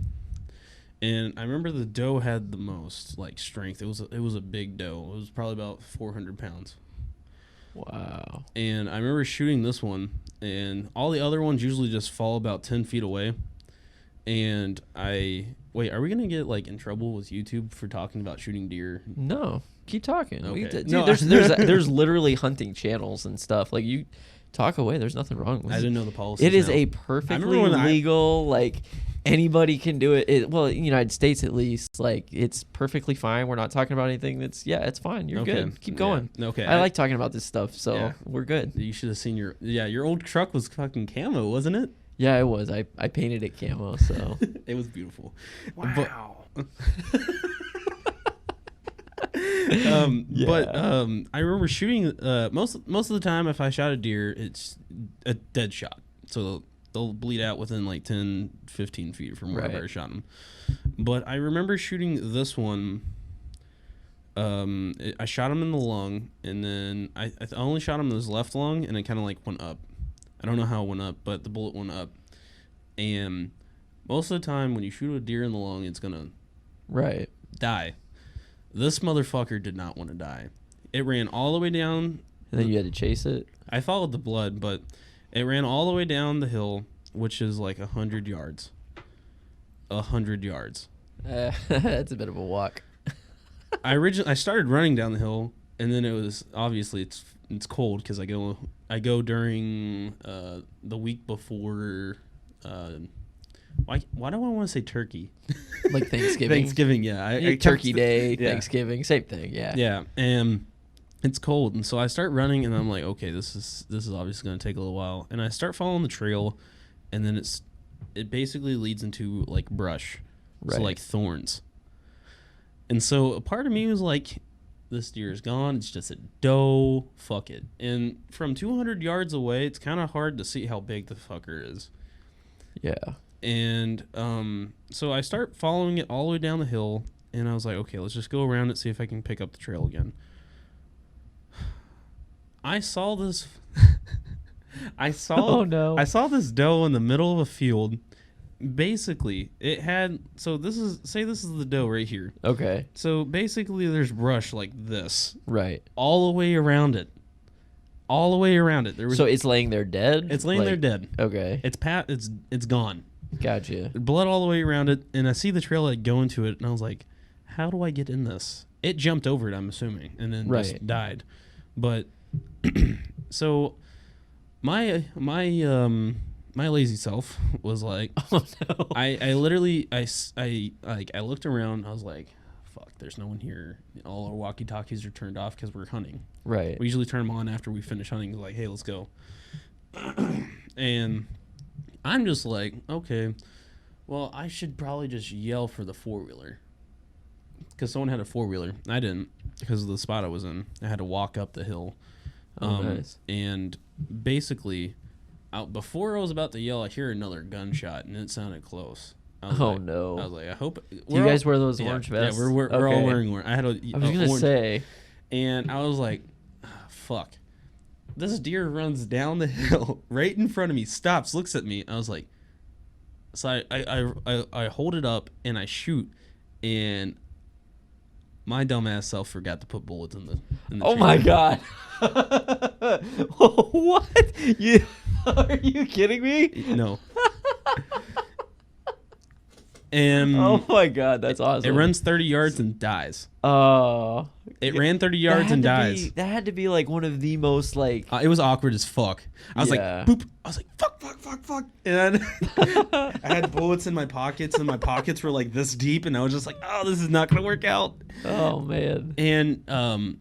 And I remember the doe had the most strength. It was a big doe. It was probably about 400 pounds. Wow. And I remember shooting this one, and all the other ones usually just fall about 10 feet away. And wait, are we gonna get in trouble with YouTube for talking about shooting deer? No, keep talking. Okay. There's literally hunting channels and stuff. You talk away. There's nothing wrong with it. I didn't know the policy. It is a perfectly legal, anybody can do it. Well, in the United States at least, it's perfectly fine. We're not talking about anything it's fine. You're good. Keep going. Yeah. Okay. I like talking about this stuff, so we're good. You should have seen your old truck was fucking camo, wasn't it? Yeah, it was. I painted it camo, so. It was beautiful. Wow. But I remember shooting most of the time if I shot a deer, it's a dead shot. So they'll bleed out within 10, 15 feet from wherever I shot them. But I remember shooting this one. I shot him in the lung, and then I only shot him in his left lung, and it kind of went up. I don't know how it went up, but the bullet went up. And most of the time when you shoot a deer in the lung, it's going to die. This motherfucker did not want to die. It ran all the way down. And then you had to chase it? I followed the blood, but it ran all the way down the hill, which is 100 yards. 100 yards. That's a bit of a walk. I started running down the hill, and then it was obviously it's cold because I go during the week before. Why do I want to say turkey? Thanksgiving. Thanksgiving, yeah. Turkey Day, Thanksgiving, same thing, yeah. Yeah, and it's cold, and so I start running, and I'm like, okay, this is obviously going to take a little while, and I start following the trail, and then it basically leads into brush, so thorns, and so a part of me was like, this deer is gone. It's just a doe. Fuck it. And from 200 yards away, it's kind of hard to see how big the fucker is. Yeah. And so I start following it all the way down the hill, and I was like, okay, let's just go around it, see if I can pick up the trail again. I saw this. I saw this doe in the middle of a field. Basically, it had this is the doe right here. Okay. So basically, there's brush like this. Right. All the way around it. All the way around it. So it's laying there dead? It's laying there dead. Okay. It's gone. Gotcha. Blood all the way around it, and I see the trail go into it, and I was like, how do I get in this? It jumped over it, I'm assuming, and then just died. But so my lazy self was like, oh no. I literally I looked around. I was like, fuck, there's no one here. All our walkie-talkies are turned off because we're hunting. Right. We usually turn them on after we finish hunting. Like, hey, let's go. And I'm just like, okay, well, I should probably just yell for the 4-wheeler. Because someone had a 4-wheeler. I didn't, because of the spot I was in. I had to walk up the hill. Nice. And basically, before I was about to yell, I hear another gunshot, and it sounded close. No. I was like, I hope. Do you guys wear those orange vests? Yeah, we're all wearing orange. I was going to say. And I was like, fuck. This deer runs down the hill right in front of me, stops, looks at me. I was like, so I hold it up and I shoot, and my dumbass self forgot to put bullets in the oh my god. What? Are you kidding me? No. And oh my god, that's awesome. It runs 30 yards and dies. Oh, It ran 30 yards and dies. That had to be like one of the most like. It was awkward as fuck. I was like, boop. I was like, fuck. And I had bullets in my pockets, and my pockets were like this deep, and I was just like, oh, this is not gonna work out. Oh man. And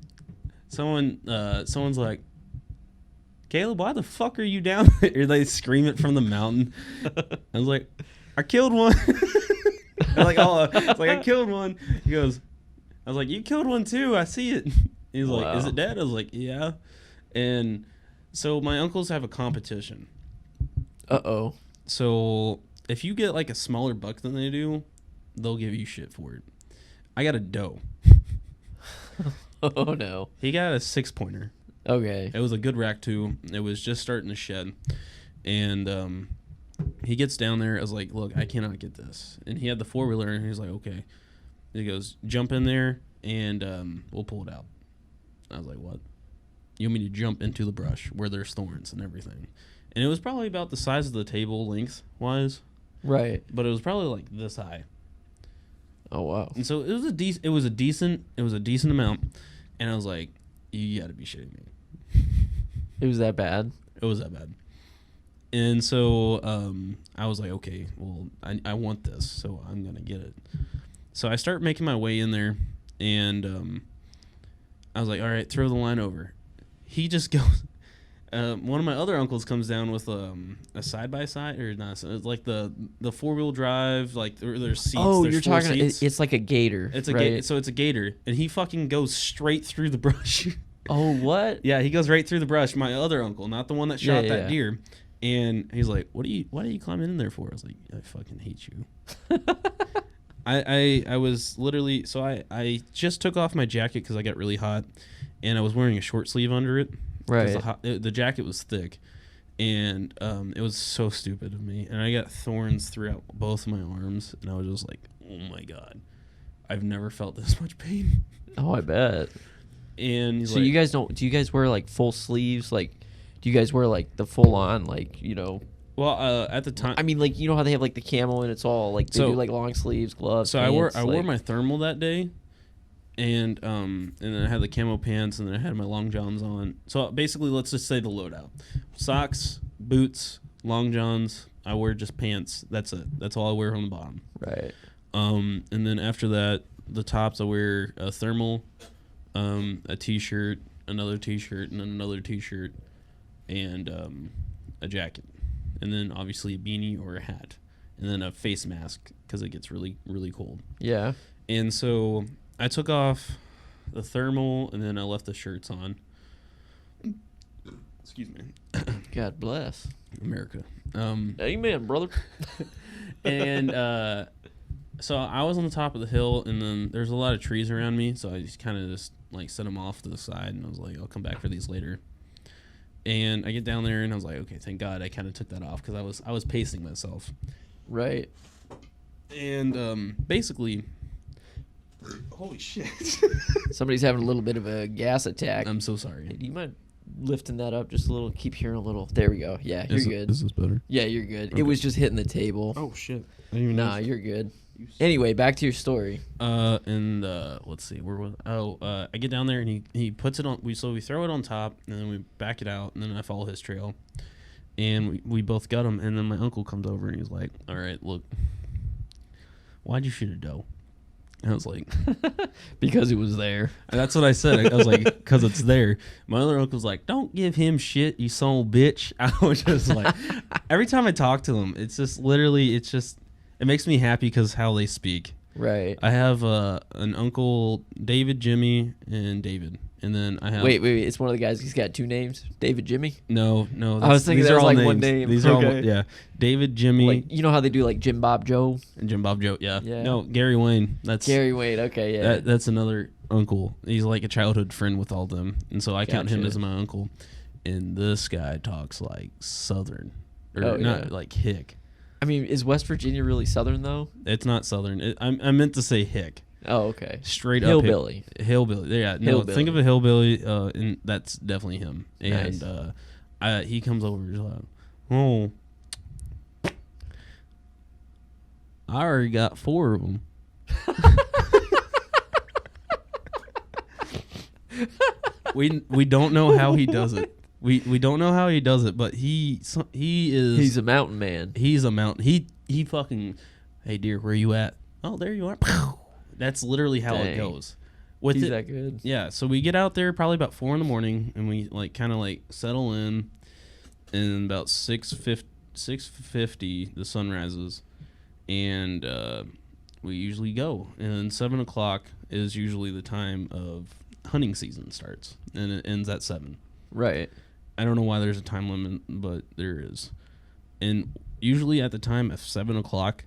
someone's like, Kaleb, why the fuck are you down there? They scream it from the mountain. I was like, I killed one. I'm like, it's like, I killed one. He goes, I was like, you killed one too. I see it. He's like, is it dead? I was like, yeah. And so my uncles have a competition. Uh-oh. So if you get like a smaller buck than they do, they'll give you shit for it. I got a doe. Oh no. He got a 6-pointer. Okay. It was a good rack too. It was just starting to shed. And he gets down there. I was like, look, I cannot get this. And he had the 4-wheeler, and he's like, okay. He goes, jump in there, and we'll pull it out. I was like, what? You want me to jump into the brush where there's thorns and everything? And it was probably about the size of the table length-wise. Right. But it was probably like this high. Oh wow. And so it was a decent amount. And I was like, you gotta be shitting me. It was that bad? It was that bad. And so I was like, okay, well, I want this, so I'm going to get it. So I start making my way in there, and I was like, all right, throw the line over. He just goes, one of my other uncles comes down with a side-by-side, or not, it's like the 4-wheel drive, like there's seats. Oh, there's you're talking, it's like a gator. It's a right? So it's a gator, and he fucking goes straight through the brush. Oh, what? Yeah, he goes right through the brush. My other uncle, not the one that shot that deer. And he's like, why are you climbing in there for? I was like, I fucking hate you. I was literally, so I just took off my jacket because I got really hot, and I was wearing a short sleeve under it. Right. The jacket was thick, and it was so stupid of me. And I got thorns throughout both of my arms, and I was just like, oh my God, I've never felt this much pain. Oh, I bet. And so you guys do you guys wear like full sleeves? Like, do you guys wear like the full on, like, you know? Well, at the time, I mean, like, you know how they have like the camo and it's all like they do like long sleeves, gloves. So pants, I wore my thermal that day, and then I had the camo pants, and then I had my long johns on. So basically, let's just say the loadout: socks, boots, long johns. I wear just pants. That's it. That's all I wear on the bottom. Right. And then after that, the tops I wear a thermal, a t-shirt, another t-shirt, and then another t-shirt, and a jacket, and then obviously a beanie or a hat, and then a face mask because it gets really, really cold. Yeah. And so I took off the thermal, and then I left the shirts on. Excuse me. God bless America. Amen, brother. And so I was on the top of the hill, and then there's a lot of trees around me, so I just kind of just like set them off to the side, and I was like, I'll come back for these later. And I get down there, and I was like, okay, thank God I kind of took that off because I was pacing myself. Right. And basically, holy shit. Somebody's having a little bit of a gas attack. I'm so sorry. Do you mind lifting that up just a little? Keep hearing a little. There we go. Yeah, you're good. Is this better? Yeah, you're good. Okay. It was just hitting the table. Oh shit. I didn't even Nah, you're good. Anyway, back to your story. And let's see, where was? I get down there, and he puts it on. We throw it on top, and then we back it out, and then I follow his trail, and we both got him. And then my uncle comes over, and he's like, "All right, look, why'd you shoot a doe?" And I was like, because it was there. And that's what I said. I was like, because it's there. My other uncle's like, don't give him shit, you son of a bitch. I was just like, every time I talk to him, it's just literally, it makes me happy because how they speak. Right. I have an uncle, David, Jimmy, and David. And then I have... Wait. It's one of the guys, he's got two names? David, Jimmy? No. I was thinking that was like names. one name. These are all, yeah. David, Jimmy. Like, you know how they do like Jim Bob Joe? And Jim Bob Joe, yeah. Yeah. No, Gary Wayne. That's Gary Wayne, okay, yeah. That's another uncle. He's like a childhood friend with all them. And so I count him as my uncle. And this guy talks like Southern. Or not like hick. I mean, is West Virginia really Southern, though? It's not Southern. I meant to say hick. Oh, okay. Straight hillbilly. Up hillbilly. Yeah, no, hillbilly. Think of a hillbilly, and that's definitely him. And Nice. He comes over and he's like, oh, I already got 4 of them. We don't know how he does it. We don't know how he does it, but he is. He's a mountain man. He's a mountain. He fucking. Hey deer, where you at? Oh, there you are. That's literally how it goes. He's that good. Yeah. So we get out there probably about 4 a.m, and we kind of settle in. And about 6:50, the sun rises, and we usually go. And then 7 o'clock is usually the time of hunting season starts, and it ends at 7. Right. I don't know why there's a time limit, but there is. And usually at the time of 7 o'clock,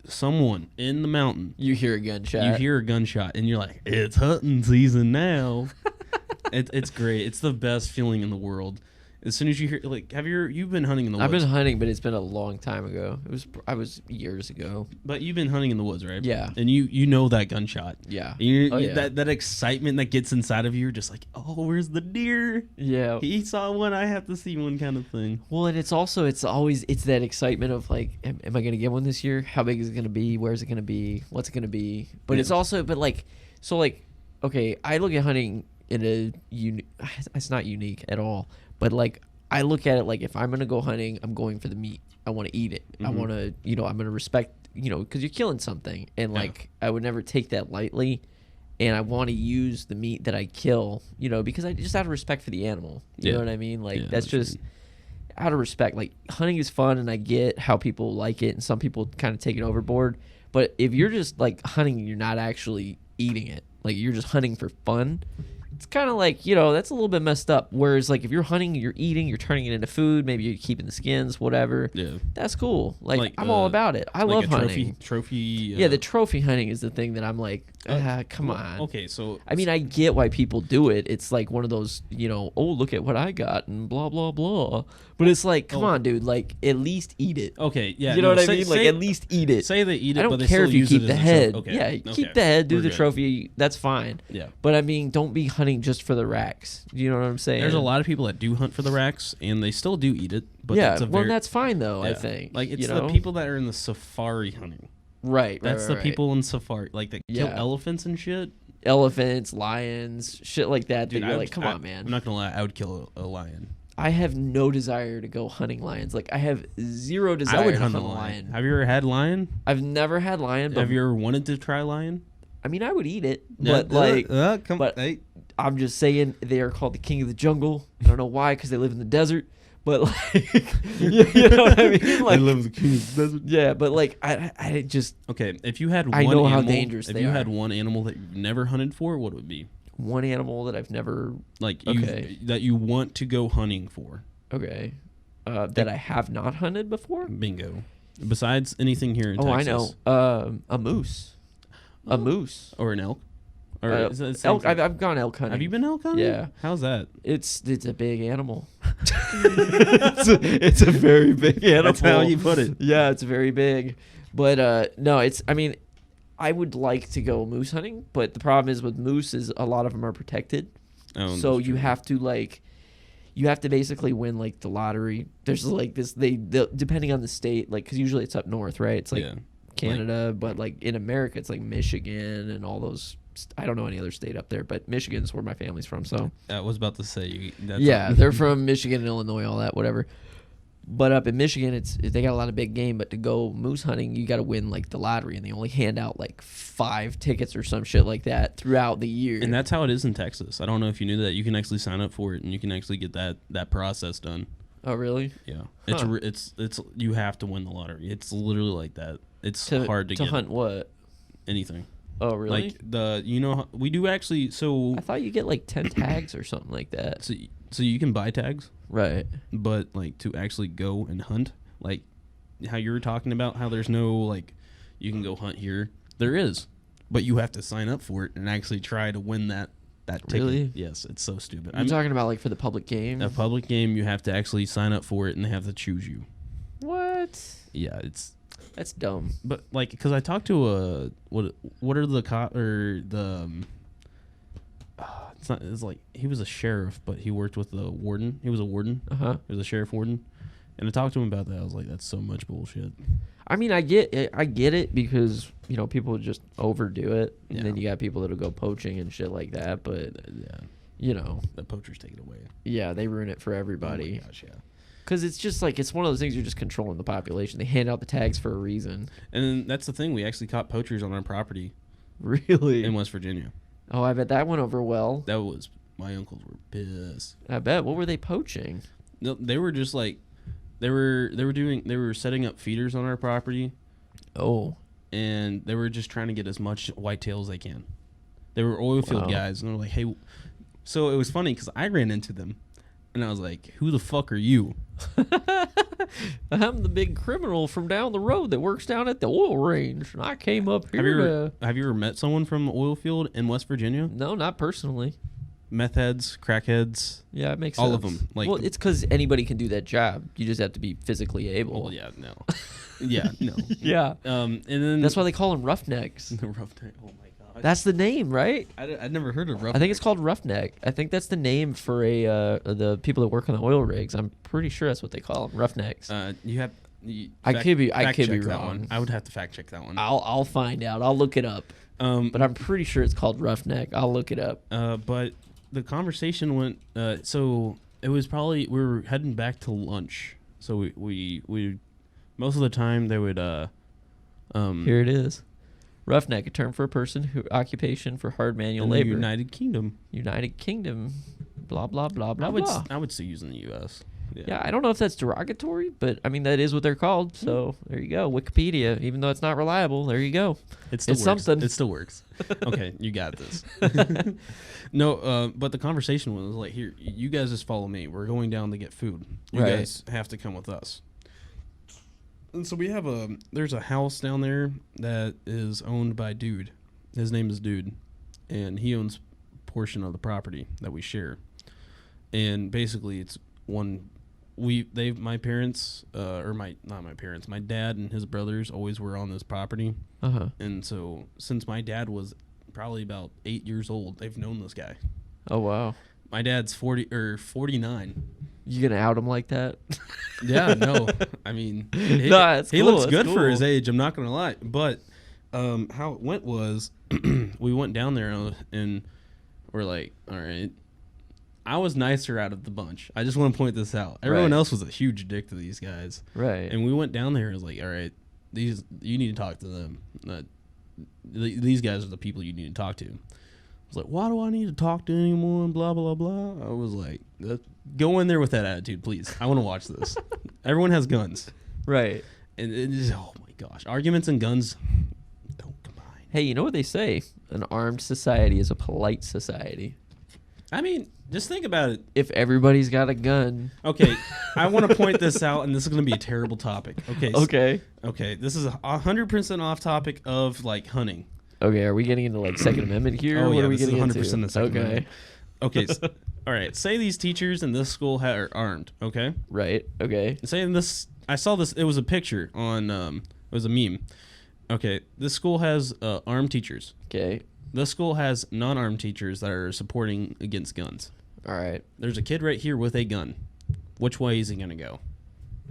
someone in the mountain, you hear a gunshot. And you're like, it's hunting season now. It's great. It's the best feeling in the world. As soon as you hear, you've been hunting in the woods? I've been hunting, but it's been a long time ago. I was years ago. But you've been hunting in the woods, right? Yeah. And you know that gunshot. Yeah. Yeah. That excitement that gets inside of you, you're just like, oh, where's the deer? Yeah. He saw one, I have to see one kind of thing. Well, and it's always that excitement of am I going to get one this year? How big is it going to be? Where's it going to be? What's it going to be? But it's also, okay, I look at hunting in it's not unique at all. But I look at it if I'm gonna go hunting, I'm going for the meat. I want to eat it. Mm-hmm. I want to, I'm gonna respect, because you're killing something, and I would never take that lightly, and I want to use the meat that I kill, because I just out of respect for the animal. You know what I mean? That's just out of respect. Hunting is fun, and I get how people like it, and some people kind of take it overboard. But if you're just hunting, and you're not actually eating it. You're just hunting for fun. It's kind of that's a little bit messed up. Whereas, if you're hunting, you're eating, you're turning it into food. Maybe you're keeping the skins, whatever. Yeah, that's cool. I'm all about it. I love hunting. Trophy. Yeah, the trophy hunting is the thing that I'm come on. Okay, so I mean, I get why people do it. It's one of those, oh, look at what I got and blah blah blah. But it's come on, dude. At least eat it. Okay, yeah. You know what I mean? At least eat it. Say they eat it. I don't but they care still if you use keep it the as a head. okay. Yeah, keep the head. Do the good. trophy. That's fine. Yeah. But I mean, don't be hunting just for the racks. You know what I'm saying? There's a lot of people that do hunt for the racks, and they still do eat it. But that's fine though. I think it's the people that are in the safari hunting. Right. That's the people in safari, that kill elephants and shit. Elephants, lions, shit like that. Dude, you're come on, man. I'm not gonna lie. I would kill a lion. I have no desire to go hunting lions. I have zero desire to hunt a lion. Have you ever had lion? I've never had lion. But have you ever wanted to try lion? I mean, I would eat it, but I'm just saying they are called the king of the jungle. I don't know why, because they live in the desert. But you know what I mean? They live in the king of the desert. Yeah, but I just okay. If you had, I know how dangerous they are. If you had one animal that you've never hunted for, what would it be? One animal that I've never that you want to go hunting for. Okay, that I have not hunted before. Bingo. Besides anything here in Texas. I know. A moose. A moose or an elk. Or elk. I've gone elk hunting. Have you been elk hunting? Yeah. How's that? It's a big animal. it's a very big animal. That's how you put it. Yeah, it's very big. But no, I mean, I would like to go moose hunting, but the problem is with moose is a lot of them are protected. Oh, so you have to basically win the lottery. There's this depending on the state, because usually it's up north, right? It's Canada, but in America it's Michigan and all those. I don't know any other state up there, but Michigan's where my family's from. So I was about to say, they're from Michigan and Illinois, all that, whatever. But up in Michigan, they got a lot of big game. But to go moose hunting, you got to win the lottery, and they only hand out 5 tickets or some shit like that throughout the year. And that's how it is in Texas. I don't know if you knew that. You can actually sign up for it, and you can actually get that process done. Oh, really? Yeah. Huh. It's you have to win the lottery. It's literally like that. It's hard to get. To hunt what? Anything. Oh, really? We do actually. So I thought you get 10 tags or something like that. So you can buy tags, right? But to actually go and hunt, how you were talking about, how there's no you can go hunt here. There is, but you have to sign up for it and actually try to win that ticket. Really? Yes, it's so stupid. I'm talking about for the public game. A public game, you have to actually sign up for it, and they have to choose you. What? Yeah, that's dumb. But because I talked to what are the it's he was a sheriff, but he worked with the warden. He was a warden. He was a sheriff warden, and I talked to him about that. I was like, that's so much bullshit. I mean, I get it because, people just overdo it. And Yeah. then you got people that'll go poaching and shit like that. But, The poachers take it away. yeah, they ruin it for Oh everybody. my gosh, yeah. Because it's just like, it's one of those things you're just controlling the population. They hand out the tags for a reason. And then that's the thing. We actually caught poachers on our property Really? in West Virginia. Oh, I bet that went over well. That was, my uncles were pissed. I bet. What were they poaching? No, they were just like, they were setting up feeders on our property, Oh. and they were just trying to get as much whitetail as they can. They were oil field Wow. guys, and they were like, hey. So it was funny because I ran into them, and I was like, who the fuck are you? I'm the big criminal from down the road that works down at the oil range. And I came up here Have you ever met someone from the oil field in West Virginia? No, not personally. Meth heads, crackheads. Yeah, it makes sense. All of them. Like, well, it's because anybody can do that job. You just have to be physically able. well, yeah, no. Yeah, no. Yeah. And then That's why they call them roughnecks. the roughneck. Oh my god. That's the name, right? I'd never heard of roughneck. I think it's called roughneck. I think that's the name for the people that work on the oil rigs. I'm pretty sure that's what they call them, roughnecks. You have. I could be fact check that wrong. one. I would have to fact check that one. I'll find out. I'll look it up. But I'm pretty sure it's called roughneck. I'll look it up. But the conversation went. So it was probably we were heading back to lunch. So we most of the time they would. Here it is. Roughneck, a term for a person who occupation for hard manual in the labor. United Kingdom. United Kingdom. Blah blah blah blah blah. I would still use in the U.S. Yeah, I don't know if that's derogatory, but I mean that is what they're called. So there you go, Wikipedia. Even though it's not reliable, there you go. It still It's works. something. It still works. Okay, you got this. No, but the conversation was like, here, you guys just follow me. We're going down to get food. You Right. guys have to come with us. And so we have there's a house down there that is owned by Dude. His name is Dude, and he owns a portion of the property that we share. And basically, it's one. My parents, not my parents, my dad and his brothers always were on this property. Uh-huh. And so since my dad was probably about 8 years old, they've known this guy. Oh wow. My dad's 49. You gonna out him like that? Yeah, no. I mean, he It's cool, looks it's good for cool. his age, I'm not going to lie. But how it went was we went down there and we're like, all right. I was nicer out of the bunch. I just want to point this out. Everyone Right. else was a huge dick to these guys. Right. And we went down there and was like, all right, you need to talk to them. These guys are the people you need to talk to. I was like, why do I need to talk to anyone? Blah, blah, blah. I was like, go in there with that attitude, please. I want to watch this. Everyone has guns. Right. And it is, oh my gosh. Arguments and guns don't combine. Hey, you know what they say? An armed society is a polite society. I mean, just think about it. If everybody's got a gun. Okay, I want to point this out, and this is going to be a terrible topic. Okay, this is 100% off topic of, like, hunting. Okay, are we getting into like Second Amendment here? Oh, what yeah, are we this is getting 100% into? the Second Okay. Amendment. Okay, all right, say these teachers in this school are armed, okay? Right. Okay. Say in this, I saw this, it was a picture on, it was a meme. Okay, this school has armed teachers. Okay. This school has non-armed teachers that are supporting against guns. All right. There's a kid right here with a gun. Which way is he going to go?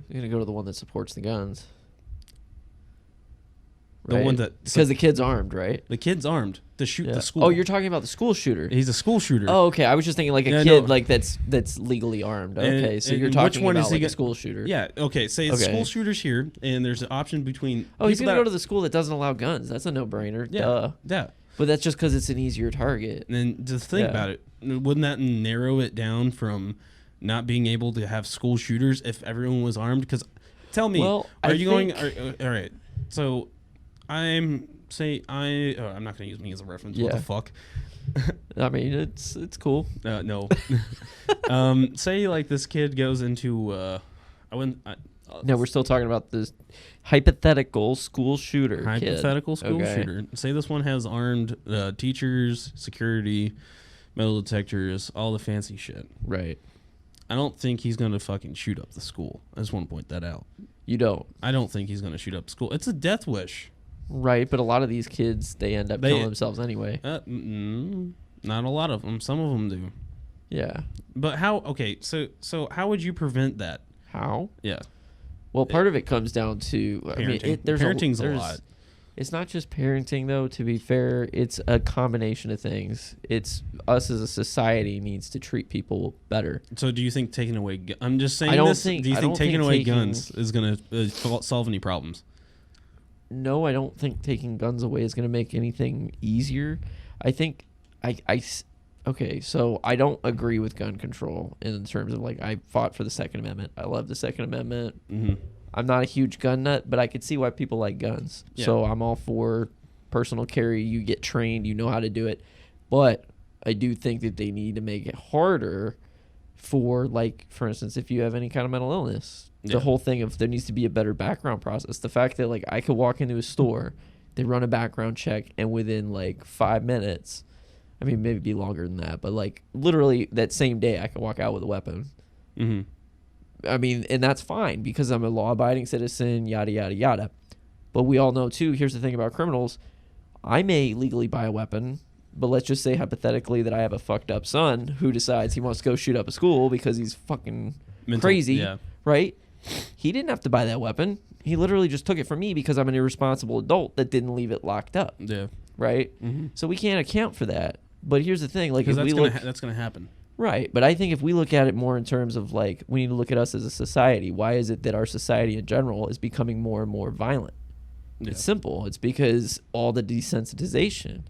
You're gonna go to the one that supports the guns. The one that... because the kid's armed, right? The kid's armed to shoot Yeah. the school. Oh, you're talking about the school shooter. He's a school shooter. Oh, okay. I was just thinking like a Yeah, kid no. like that's legally armed. Okay, so you're and talking which one about is he like a gonna- school shooter. Yeah, okay. Say the Okay. school shooter's here, and there's an option between... Oh, he's people gonna that- go to the school that doesn't allow guns. That's a no-brainer. Yeah, Duh. yeah. But that's just because it's an easier target. And then just think Yeah. about it. Wouldn't that narrow it down from not being able to have school shooters if everyone was armed? Because tell me, Well, are I you going... think- all right. So I'm not going to use me as a reference. What Yeah. the fuck? I mean, it's cool. No. Say like this kid goes into... No, we're still talking about this hypothetical school shooter. Hypothetical kid. school Okay. shooter. Say this one has armed teachers, security, metal detectors, all the fancy shit. Right. I don't think he's going to fucking shoot up the school. I just want to point that out. You don't. I don't think he's going to shoot up school. It's a death wish. Right, but a lot of these kids, they end up killing themselves anyway. Not a lot of them. Some of them do. Yeah. But how? Okay, so how would you prevent that? How? Yeah. Well, part of it comes down to parenting. There's Parenting's a there's, lot. It's not just parenting, though. To be fair, it's a combination of things. It's us as a society needs to treat people better. So, do you think taking away? I'm just saying. Do you think taking away guns is going to solve any problems? No, I don't think taking guns away is going to make anything easier. I think okay, so I don't agree with gun control in terms of like I fought for the Second Amendment. I love the Second Amendment. Mm-hmm. I'm not a huge gun nut, but I could see why people like guns. Yeah. So I'm all for personal carry. You get trained, you know how to do it. But I do think that they need to make it harder for, like, for instance, if you have any kind of mental illness. The whole thing of there needs to be a better background process. The fact that, like, I could walk into a store, they run a background check, and within, like, 5 minutes, I mean, maybe longer than that, but, like, literally that same day I could walk out with a weapon. Mm-hmm. I mean, and that's fine because I'm a law-abiding citizen, yada, yada, yada. But we all know, too, here's the thing about criminals. I may legally buy a weapon, but let's just say hypothetically that I have a fucked up son who decides he wants to go shoot up a school because he's fucking crazy, right? He didn't have to buy that weapon. He literally just took it from me because I'm an irresponsible adult that didn't leave it locked up. Yeah. Right? Mm-hmm. So we can't account for that. But here's the thing. Like, because that's going to happen. Right, but I think if we look at it more in terms of, like, we need to look at us as a society. Why is it that our society in general is becoming more and more violent? Yeah. It's simple. It's because all the desensitization.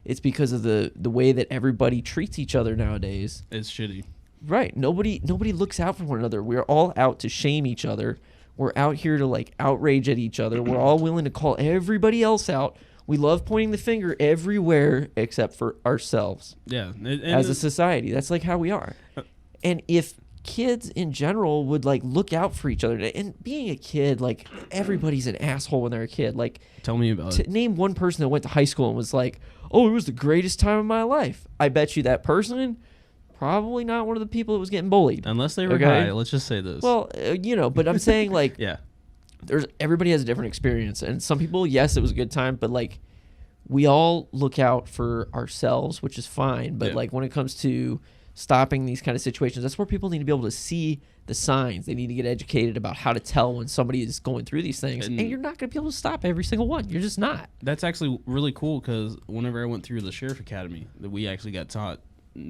It's because of the way that everybody treats each other nowadays. It's shitty. Right. Nobody looks out for one another. We're all out to shame each other. We're out here to, like, outrage at each other. We're all willing to call everybody else out. We love pointing the finger everywhere except for ourselves. Yeah. As a society. That's like how we are. And if kids in general would like look out for each other, and being a kid, like everybody's an asshole when they're a kid. Like, tell me about it. Name one person that went to high school and was like, oh, it was the greatest time of my life. I bet you that person, probably not one of the people that was getting bullied. Unless they were high. Let's just say this. Well, but I'm saying like, yeah. Everybody has a different experience, and some people, yes, it was a good time, but like we all look out for ourselves, which is fine. But like when it comes to stopping these kind of situations, that's where people need to be able to see the signs. They need to get educated about how to tell when somebody is going through these things, and you're not going to be able to stop every single one. You're just not. That's actually really cool because whenever I went through the Sheriff Academy, that we actually got taught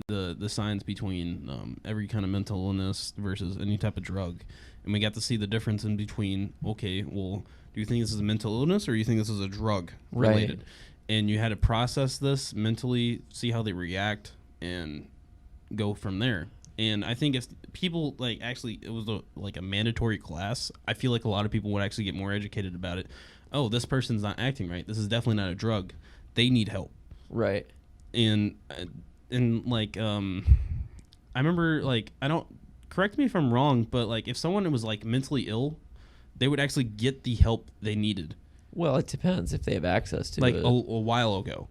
the signs between every kind of mental illness versus any type of drug. And we got to see the difference in between, okay, well, do you think this is a mental illness or do you think this is a drug related? Right. And you had to process this mentally, see how they react, and go from there. And I think if people, like, actually, it was like a mandatory class, I feel like a lot of people would actually get more educated about it. Oh, this person's not acting right. This is definitely not a drug. They need help. Right. And like, I remember, like, correct me if I'm wrong, but like if someone was like mentally ill, they would actually get the help they needed. Well, it depends if they have access to it. Like a while ago.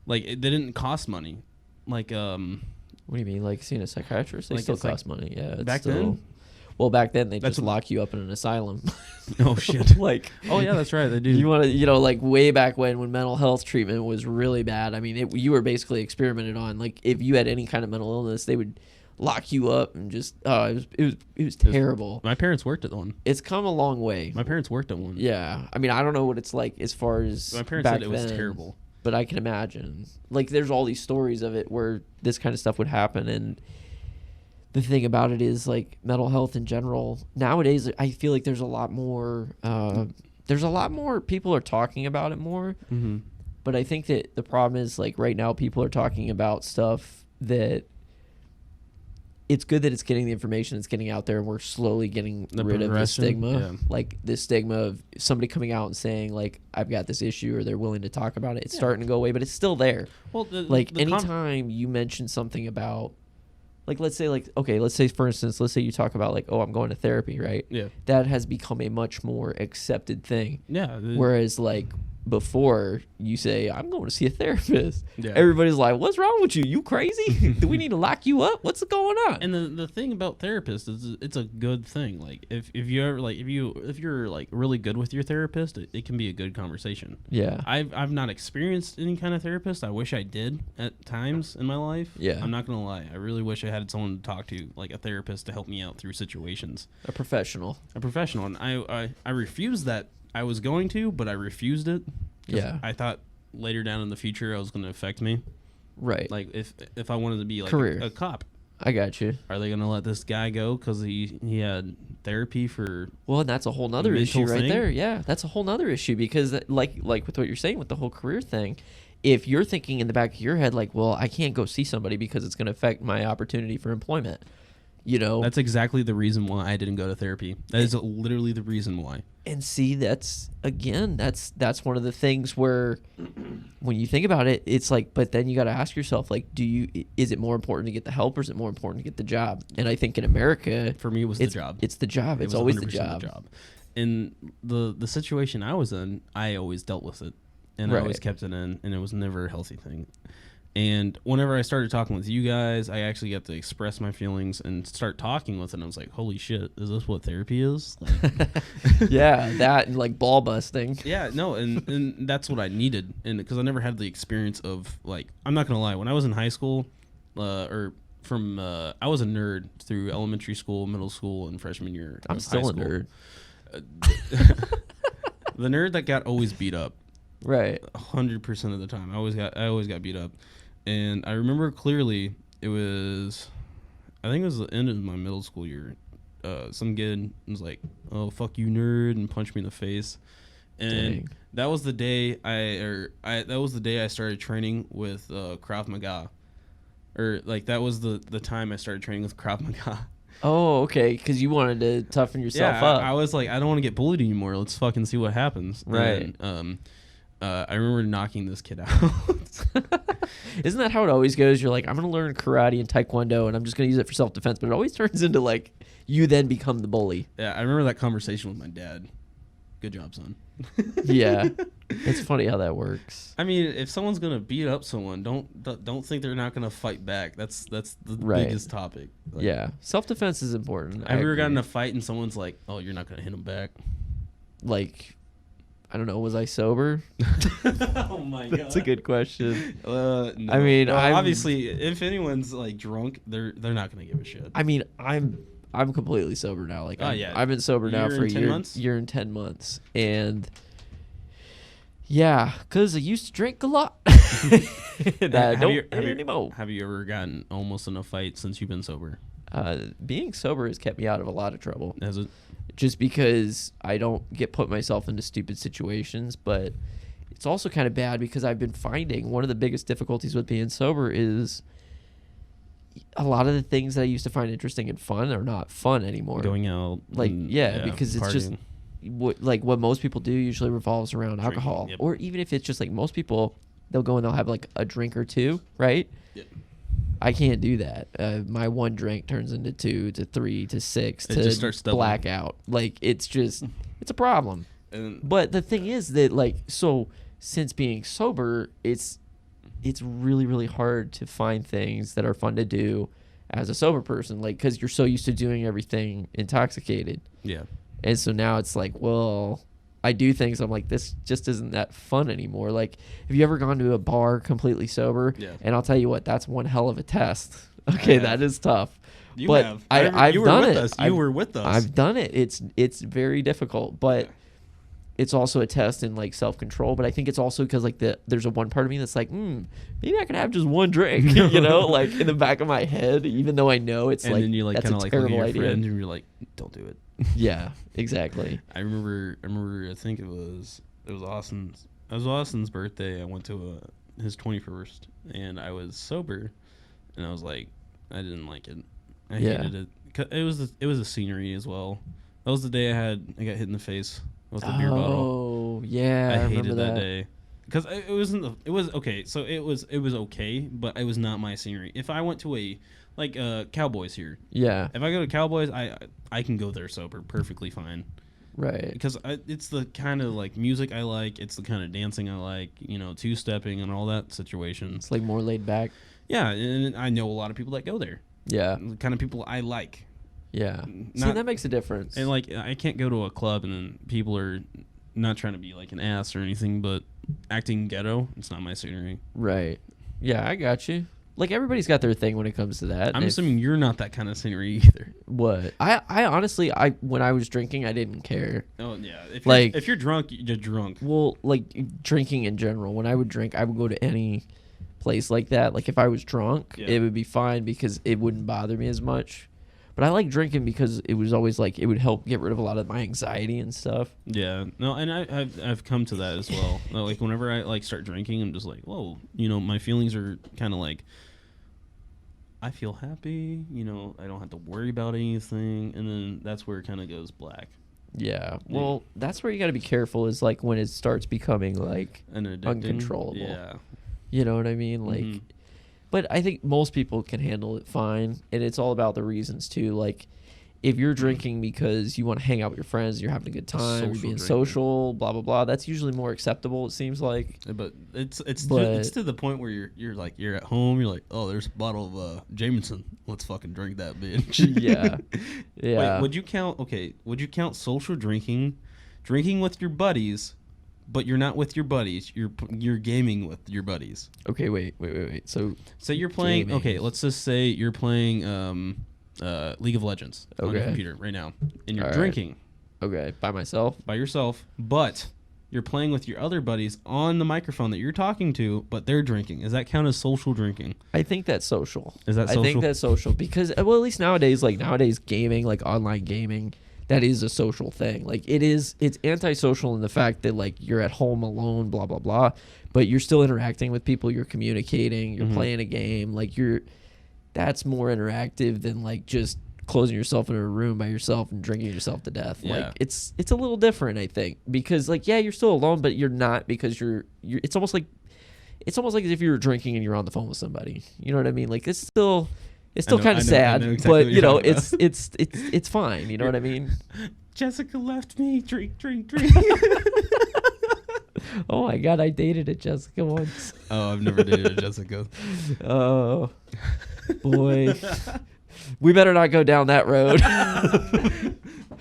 Like they didn't cost money. Like what do you mean? Like seeing a psychiatrist? They like still cost money. Yeah. It's back still, then? Well, back then they just lock you up in an asylum. Oh shit. Like, oh yeah, that's right. They do. You want to, like way back when mental health treatment was really bad. I mean, you were basically experimented on. Like if you had any kind of mental illness, they would lock you up and just it was terrible. My parents worked at one. It's come a long way. My parents worked at one. Yeah, I mean, I don't know what it's like as far as my parents said it was terrible, but I can imagine. Like, there's all these stories of it where this kind of stuff would happen, and the thing about it is, like, mental health in general nowadays, I feel like there's a lot more. People are talking about it more, mm-hmm. But I think that the problem is, like, right now people are talking about stuff that. It's good that it's getting the information, it's getting out there, and we're slowly getting rid of the stigma. Yeah. Like the stigma of somebody coming out and saying, like, I've got this issue, or they're willing to talk about it. It's starting to go away, but it's still there. Well, anytime you mention something about, like, let's say, for instance, let's say you talk about, like, oh, I'm going to therapy, right? Yeah. That has become a much more accepted thing. Yeah. Whereas, like, before you say, I'm going to see a therapist. Yeah. Everybody's like, what's wrong with you? You crazy? Do we need to lock you up? What's going on? And the thing about therapists is it's a good thing. Like if you ever like if you're like really good with your therapist, it can be a good conversation. Yeah. I've not experienced any kind of therapist. I wish I did at times in my life. Yeah. I'm not gonna lie. I really wish I had someone to talk to, like a therapist, to help me out through situations. A professional. And I refused that. I was going to, but I refused it. Yeah. I thought later down in the future it was going to affect me. Right. Like if I wanted to be like Career. a cop. I got you. Are they going to let this guy go because he had therapy for... Well, and that's a whole nother mental issue right thing? there. Yeah, that's a whole nother issue because like with what you're saying with the whole career thing, if you're thinking in the back of your head like, well, I can't go see somebody because it's going to affect my opportunity for employment, you know? That's exactly the reason why I didn't go to therapy. That is literally the reason why. And see, that's one of the things where when you think about it, it's like, but then you got to ask yourself, like, is it more important to get the help or is it more important to get the job? And I think in America, For me, it was the job. It's the job. It It's was always the 100% job. In the situation I was in, I always dealt with it. And I Right. always kept it in, and it was never a healthy thing. And whenever I started talking with you guys, I actually got to express my feelings and start talking with it. And I was like, holy shit, is this what therapy is? Like, Yeah, that and like ball busting. yeah, no, and that's what I needed. And because I never had the experience of, like, I'm not going to lie, when I was in high school, I was a nerd through elementary school, middle school, and freshman year. I'm of still high a school. nerd. The nerd that got always beat up. Right. 100% of the time. I always got beat up. And I remember clearly I think it was the end of my middle school year. Some kid was like, "Oh, fuck you, nerd," and punched me in the face. And Dang. that was the day I started training with Krav Maga. Or like that was the time I started training with Krav Maga. Oh, okay, because you wanted to toughen yourself up. I was like, I don't want to get bullied anymore. Let's fucking see what happens. Right. And, I remember knocking this kid out. Isn't that how it always goes? You're like, I'm going to learn karate and taekwondo, and I'm just going to use it for self-defense. But it always turns into, like, you then become the bully. Yeah, I remember that conversation with my dad. Good job, son. Yeah. It's funny how that works. I mean, if someone's going to beat up someone, don't think they're not going to fight back. That's the Right. biggest topic. Like, Yeah. Self-defense is important. I've ever gotten in agree. a fight and someone's like, "Oh, you're not going to hit him back." Like, I don't know, was I sober? Oh, my God. That's a good question. No. I mean, Well, I'm- obviously, if anyone's like drunk, they're not going to give a shit. I mean, I'm completely sober now. Like, Oh, yeah. I've been sober now Year for a and 10 year, months? year and 10 months. And yeah, because I used to drink a lot. And I don't anymore. Have you ever gotten almost in a fight since you've been sober? Being sober has kept me out of a lot of trouble. Has it? Just because I don't get put myself into stupid situations, but it's also kind of bad because I've been finding one of the biggest difficulties with being sober is a lot of the things that I used to find interesting and fun are not fun anymore. Going out. Like, and, yeah, because it's just partying. what most people do usually revolves around alcohol. Yep. Or even if it's just like most people, they'll go and they'll have like a drink or two, right? Yep. I can't do that. My one drink turns into 2 to 3 to 6 It to just starts doubling. blackout. Like, it's just, it's a problem. And But the thing is that, like, so since being sober, it's really, really hard to find things that are fun to do as a sober person, like, because you're so used to doing everything intoxicated. yeah. And so now it's like, well, I do things. I'm like, this just isn't that fun anymore. Like, have you ever gone to a bar completely sober? Yeah. And I'll tell you what, that's one hell of a test. Okay, have. that is tough. You But have. I've you were done with it. Us. You were with us. I've done it. It's very difficult, but it's also a test in like self-control. But I think it's also because like there's a one part of me that's like, maybe I can have just one drink, you know, like in the back of my head, even though I know it's and like, then you like that's kind a of like look at terrible your idea. friend and you're like, "Don't do it." Yeah, exactly. I remember. I think it was Austin's. It was Austin's birthday. I went to his 21st, and I was sober, and I was like, I didn't like it. I Yeah. hated it. 'Cause it was the scenery as well. That was the day I got hit in the face with a beer bottle. Oh, yeah, I hated remember that day. Because it was okay. So it was okay, but it was not my scenery. If I went to a Cowboys here, Yeah. if I go to Cowboys, I can go there sober, perfectly fine. Right. Because it's the kind of like music I like. It's the kind of dancing I like. Two-stepping and all that situation. It's like more laid back. Yeah, and I know a lot of people that go there. Yeah. The kind of people I like. Yeah. See, that makes a difference. And like, I can't go to a club and then people are not trying to be like an ass or anything, but acting ghetto. It's not my scenery. Right. Yeah, I got you. Like, everybody's got their thing when it comes to that. I'm assuming you're not that kind of scenery either. What? I honestly, when I was drinking, I didn't care. Oh, yeah. If you're drunk, you're drunk. Well, like, drinking in general. When I would drink, I would go to any place like that. Like, if I was drunk, it would be fine because it wouldn't bother me as much. But I like drinking because it was always like it would help get rid of a lot of my anxiety and stuff. Yeah, no, and I've come to that as well. Like whenever I like start drinking, I'm just like, whoa, my feelings are kind of like, I feel happy. I don't have to worry about anything, and then that's where it kind of goes black. Yeah, well, that's where you got to be careful. Is like when it starts becoming like uncontrollable. Yeah, you know what I mean, like. Mm-hmm. But I think most people can handle it fine, and it's all about the reasons too. Like, if you're drinking because you want to hang out with your friends, you're having a good time, you're being social, blah blah blah. That's usually more acceptable. It seems like. But it's to the point where you're at home. You're like, oh, there's a bottle of Jameson. Let's fucking drink that bitch. Yeah. Wait, would you count social drinking with your buddies? But you're not with your buddies. You're gaming with your buddies. Okay, wait. So you're playing. Gaming. Okay, let's just say you're playing League of Legends on your computer right now, and you're drinking. Okay, by yourself. But you're playing with your other buddies on the microphone that you're talking to, but they're drinking. Does that count as social drinking? I think that's social. Is that social? I think that's social because, well, at least nowadays gaming, like online gaming. That is a social thing. Like it's antisocial in the fact that like you're at home alone, blah blah blah, but you're still interacting with people. You're communicating. You're playing a game. Like that's more interactive than like just closing yourself in a room by yourself and drinking yourself to death. Yeah. Like it's a little different, I think, because like you're still alone, but you're not because you're. It's almost like as if you were drinking and you're on the phone with somebody. You know what I mean? Like it's still kind of sad, exactly, but it's fine. You know what I mean? Jessica left me. Drink. Oh my God, I dated a Jessica once. Oh, I've never dated a Jessica. Oh, boy. We better not go down that road.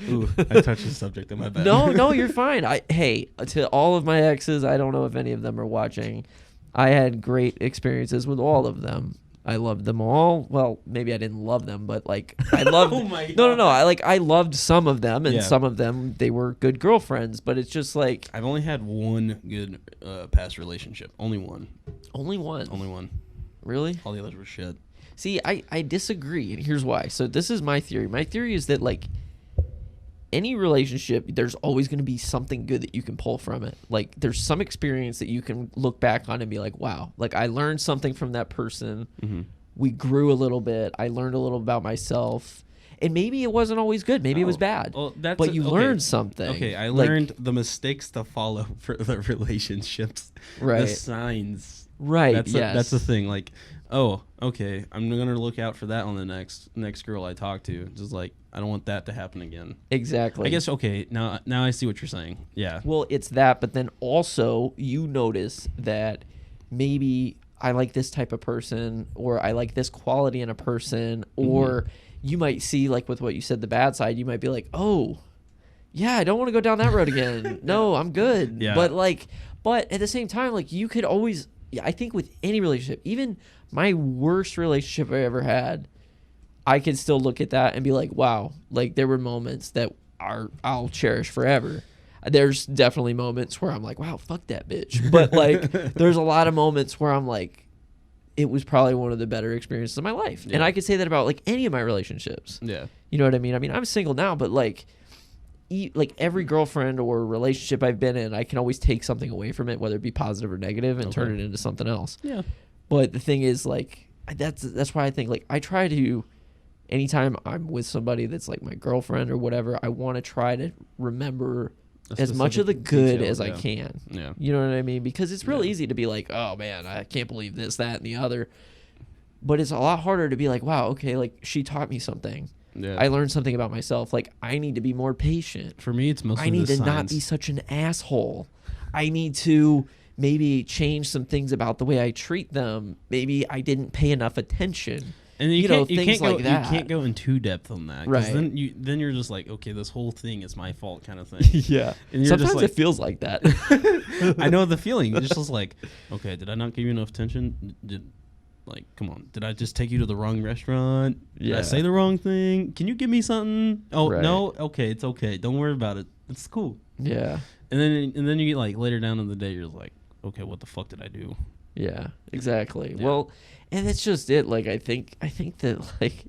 Ooh, I touched the subject. My bad. No, you're fine. Hey, to all of my exes, I don't know if any of them are watching. I had great experiences with all of them. I loved them all. Well, maybe I didn't love them, but like I loved. Oh my God. No. I loved some of them, and some of them they were good girlfriends. But it's just like I've only had one good past relationship. Only one. Only one. Really? All the others were shit. See, I disagree, and here's why. So this is my theory. My theory is that like any relationship, there's always going to be something good that you can pull from it. Like there's some experience that you can look back on and be like, wow, like I learned something from that person. Mm-hmm. We grew a little bit. I learned a little about myself. And maybe it wasn't always good. Maybe it was bad. Well, but you learned something. Okay, I learned the mistakes to follow for the relationships. Right. The signs. Right, that's the thing. Like, oh, okay, I'm going to look out for that on the next girl I talk to. Just like, I don't want that to happen again. Exactly. I guess, okay, now I see what you're saying. Yeah. Well, it's that, but then also you notice that maybe I like this type of person, or I like this quality in a person, or you might see, like with what you said, the bad side, you might be like, oh, yeah, I don't want to go down that road again. No, I'm good. Yeah. But at the same time, like you could always, I think with any relationship, even my worst relationship I ever had, I can still look at that and be like, wow, like there were moments that I'll cherish forever. There's definitely moments where I'm like, wow, fuck that bitch. But like, there's a lot of moments where I'm like, it was probably one of the better experiences of my life. Yeah. And I could say that about like any of my relationships. Yeah. You know what I mean? I mean, I'm single now, but like every girlfriend or relationship I've been in, I can always take something away from it, whether it be positive or negative, and turn it into something else. Yeah. But the thing is, like, that's why I think, like, I try to, anytime I'm with somebody that's like my girlfriend or whatever, I want to try to remember as much of the good as I can. Yeah. You know what I mean? Because it's real easy to be like, oh man, I can't believe this, that, and the other. But it's a lot harder to be like, wow, okay, like she taught me something. Yeah. I learned something about myself. Like, I need to be more patient. For me, it's mostly I need the to not signs. be such an asshole. I need to maybe change some things about the way I treat them. Maybe I didn't pay enough attention. And you know, can't, things go, like that. You can't go in too depth on that. 'Cause Right. Then you're just like, okay, this whole thing is my fault kind of thing. Yeah. And you're Sometimes just like, it feels like that. I know the feeling. It's just like, okay, did I not give you enough attention? Come on. Did I just take you to the wrong restaurant? Did I say the wrong thing? Can you give me something? Oh, Right. no? Okay, it's okay. Don't worry about it. It's cool. Yeah. And then you get like later down in the day, you're like, okay, what the fuck did I do? Yeah, exactly. Yeah. Well, and that's just it. Like, I think that, like,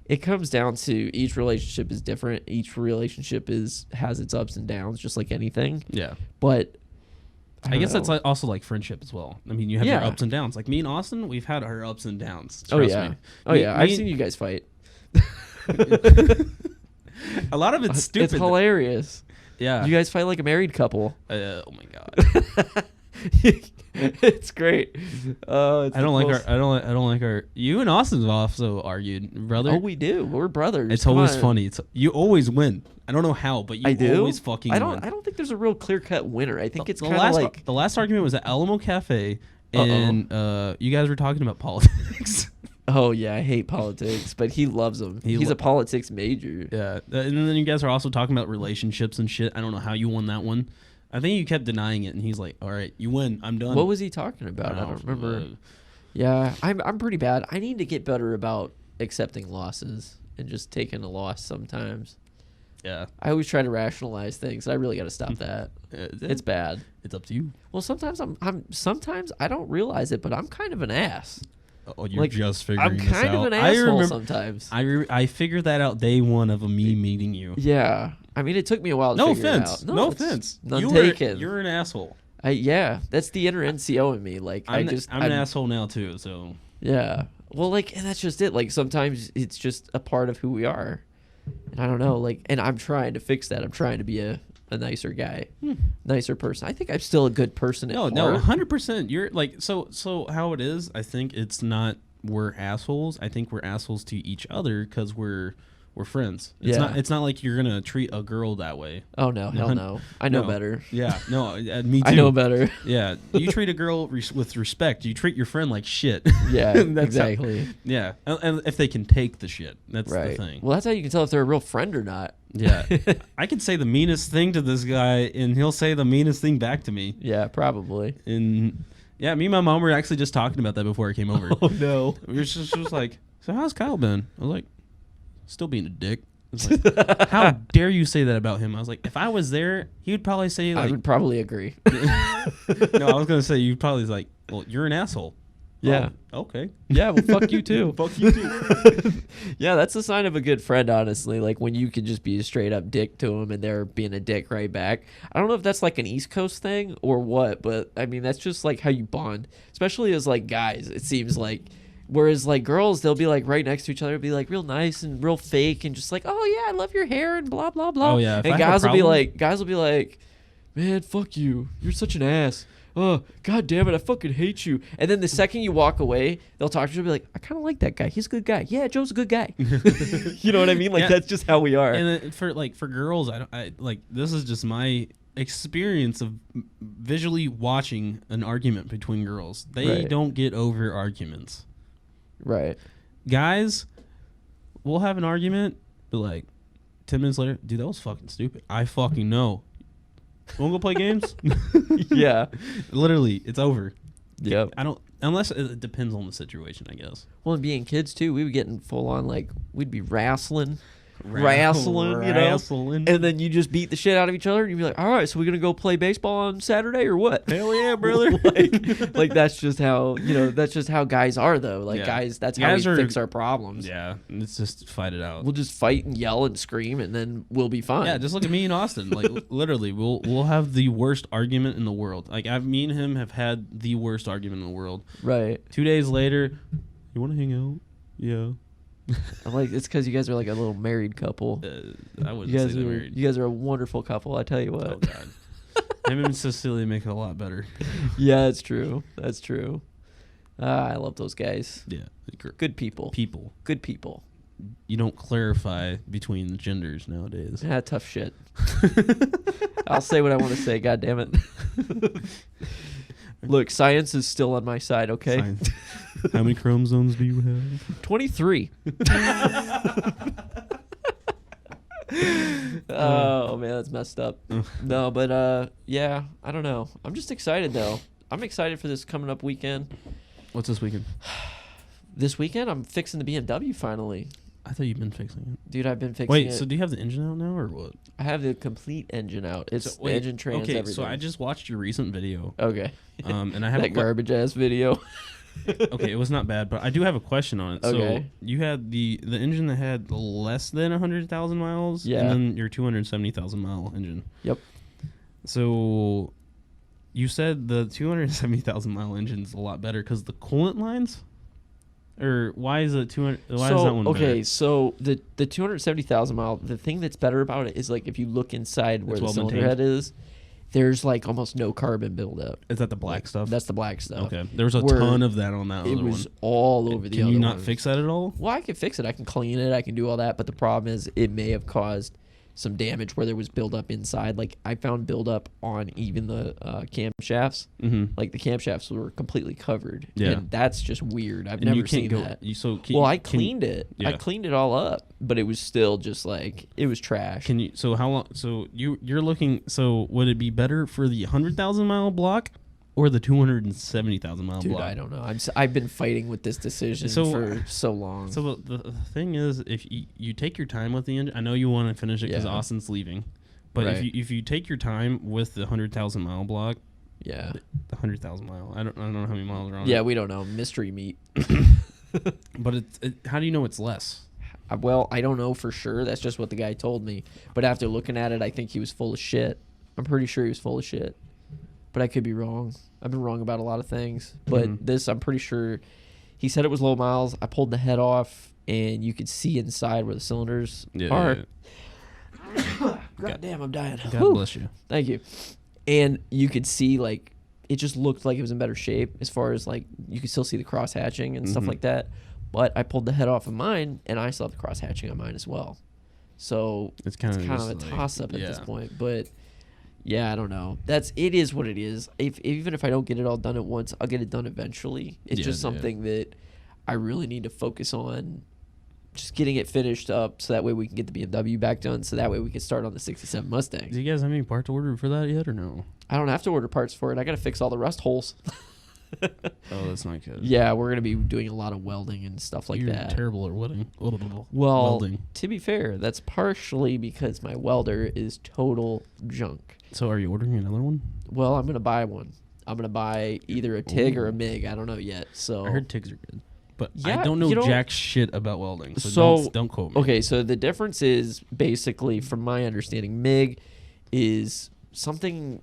it comes down to each relationship is different. Each relationship has its ups and downs, just like anything. Yeah. But I guess that's know. like also like friendship as well. I mean, you have your Yeah. ups and downs. Like me and Austin, we've had our ups and downs. Oh Trust yeah. me. Oh Me- yeah. me- I've seen you guys fight. A lot of it's stupid. It's hilarious. Yeah. You guys fight like a married couple. Oh my god. It's great. I don't like our. You and Austin also argued, brother. Oh, we do. We're brothers. It's Come always on. funny. You always win. I don't know how, but you I do. always fucking I win. don't think there's a real clear cut winner. I think it's the kind of last like the last argument was at Alamo Cafe, and you guys were talking about politics. Oh yeah, I hate politics, but he loves them. He's a politics major. Yeah, and then you guys are also talking about relationships and shit. I don't know how you won that one. I think you kept denying it, and he's like, "All right, you win. I'm done." What was he talking about? I don't remember. Yeah, I'm pretty bad. I need to get better about accepting losses and just taking a loss sometimes. Yeah, I always try to rationalize things. I really got to stop that. It's bad. It's up to you. Well, sometimes sometimes I don't realize it, but I'm kind of an ass. Oh, you're Like, just figuring I'm this kind out. of an asshole sometimes. I figured that out day one of me meeting you. Yeah, I mean, it took me a while to No figure offense. it out. No it's offense. None You taken. You're an asshole. Yeah, that's the inner NCO in me. Like, I'm an asshole now too. So yeah. Well, like, and that's just it. Like, sometimes it's just a part of who we are, and I don't know. Like, and I'm trying to fix that. I'm trying to be a nicer guy, nicer person. I think I'm still a good person at heart. No, 100%. You're like so how it is. I think it's not we're assholes. I think we're assholes to each other because we're friends. It's not like you're gonna treat a girl that way. Oh no, hell no. I know better. Yeah, no, me too. I know better. Yeah, you treat a girl with respect. You treat your friend like shit. Yeah, That's exactly. Yeah, and if they can take the shit, that's Right. the thing. Well, that's how you can tell if they're a real friend or not. Yeah, I could say the meanest thing to this guy, and he'll say the meanest thing back to me. Yeah, probably. And yeah, me and my mom were actually just talking about that before I came over. Oh no. We were just like, so how's Kyle been? I was like, still being a dick. It's like, how dare you say that about him? I was like, if I was there, he would probably say I like, would probably agree. no, I was gonna say you'd probably like, well, you're an asshole. Yeah. Oh, okay. Yeah, well, fuck you too. Fuck you too. Yeah, that's a sign of a good friend, honestly. Like, when you can just be a straight up dick to them and they're being a dick right back. I don't know if that's like an East Coast thing or what, but I mean, that's just like how you bond, especially as like guys, it seems like. Whereas like girls, they'll be like right next to each other, be like real nice and real fake and just like, oh yeah, I love your hair and blah blah blah. Oh, yeah, if and I have a guys will be like, man, fuck you, you're such an ass. Oh, god damn it, I fucking hate you. And then the second you walk away, they'll talk to you and be like, I kind of like that guy. He's a good guy. Yeah, Joe's a good guy. You know what I mean? Like, Yeah. that's just how we are. And then for girls, I like this is just my experience of visually watching an argument between girls. They Right. don't get over arguments. Right. Guys, we'll have an argument, but like 10 minutes later, dude, that was fucking stupid. I fucking know. Wanna go play games? Yeah. Literally, it's over. Yep. I don't, unless it depends on the situation, I guess. Well, and being kids too, we would get in full on, like, we'd be wrestling, you know, Wrestling. and then you just beat the shit out of each other, and you'd be like, all right, so we're gonna go play baseball on Saturday or what? Hell yeah, brother. like that's just how, you know, that's just how guys are though. Like, Yeah. guys, that's Guys how we are- fix our problems. Yeah, let's just fight it out. We'll just fight and yell and scream, and then we'll be fine. Yeah, just look at me and Austin. Like literally, we'll have the worst argument in the world. Like me and him have had the worst argument in the world. Right. 2 days later, you want to hang out? Yeah. I'm like, it's because you guys are like a little married couple. I wouldn't You say guys they're are married. you guys are a wonderful couple. I tell you what. Oh God. Him and Cecilia make it a lot better. Yeah, it's true. That's true. I love those guys. Yeah. Good people. People. Good people. you don't clarify between the genders nowadays. Yeah, tough shit. I'll say what I want to say. God damn it. Look, science is still on my side. Okay. Science. How many chromosomes do you have? 23. Oh man, that's messed up. No, but yeah, I don't know. I'm just excited though. I'm excited for this coming up weekend. What's this weekend? This weekend, I'm fixing the BMW finally. I thought you've been fixing it. Dude, I've been fixing it. Wait, so do you have the engine out now or what? I have the complete engine out. It's the engine, trans, everything. So I just watched your recent video. Okay. And I have that garbage ass video. Okay, it was not bad, but I do have a question on it. Okay. So you had the engine that had less than 100,000 miles, yeah, and then your 270,000 mile engine. Yep. So you said the 270,000 mile engine's a lot better because the coolant lines, or why is it 200? Why is that one better? Okay, so the 270,000 mile. The thing that's better about it is like if you look inside where the cylinder head is, there's like almost no carbon buildup. Is that the black stuff? That's the black stuff. Okay, there was a ton of that on that other one. It was all over the other one. Can you not fix that at all? Well, I can fix it. I can clean it. I can do all that. But the problem is it may have caused some damage where there was buildup inside. Like I found buildup on even the camshafts. Mm-hmm. Like the camshafts were completely covered. Yeah. And that's just weird. I've never seen that. I cleaned it. Yeah. I cleaned it all up, but it was still just like, it was trash. Can you, so how long, so you're looking, so would it be better for the 100,000 mile block or the 270,000 mile block? Dude, I don't know. I've been fighting with this decision for so long. So the thing is, if you take your time with the engine, I know you want to finish it because Austin's leaving, but right. if you take your time with the 100,000 mile block, yeah, the 100,000 mile, I don't know how many miles are on it. Yeah, we don't know. Mystery meat. But how do you know it's less? Well, I don't know for sure. That's just what the guy told me. But after looking at it, I think he was full of shit. I'm pretty sure he was full of shit. But I could be wrong. I've been wrong about a lot of things. But this, I'm pretty sure. He said it was low miles. I pulled the head off, and you could see inside where the cylinders are. Yeah. God damn, I'm dying. God bless you. Thank you. And you could see, like, it just looked like it was in better shape as far as, like, you could still see the cross hatching and stuff like that. But I pulled the head off of mine, and I still have the cross hatching on mine as well. So it's kind of a toss-up at this point. But yeah, I don't know. It is what it is. Even if I don't get it all done at once, I'll get it done eventually. It's just something that I really need to focus on, just getting it finished up so that way we can get the BMW back done, so that way we can start on the 67 Mustang. Do you guys have any parts ordered for that yet or no? I don't have to order parts for it. I got to fix all the rust holes. Oh, that's not good. Yeah, we're going to be doing a lot of welding and stuff like that. You're terrible at welding. Well, to be fair, that's partially because my welder is total junk. So are you ordering another one? Well, I'm going to buy one. I'm going to buy either a TIG or a MIG. I don't know yet. So I heard TIGs are good. But I don't know jack shit about welding, so don't quote me. Okay, so the difference is basically, from my understanding, MIG is something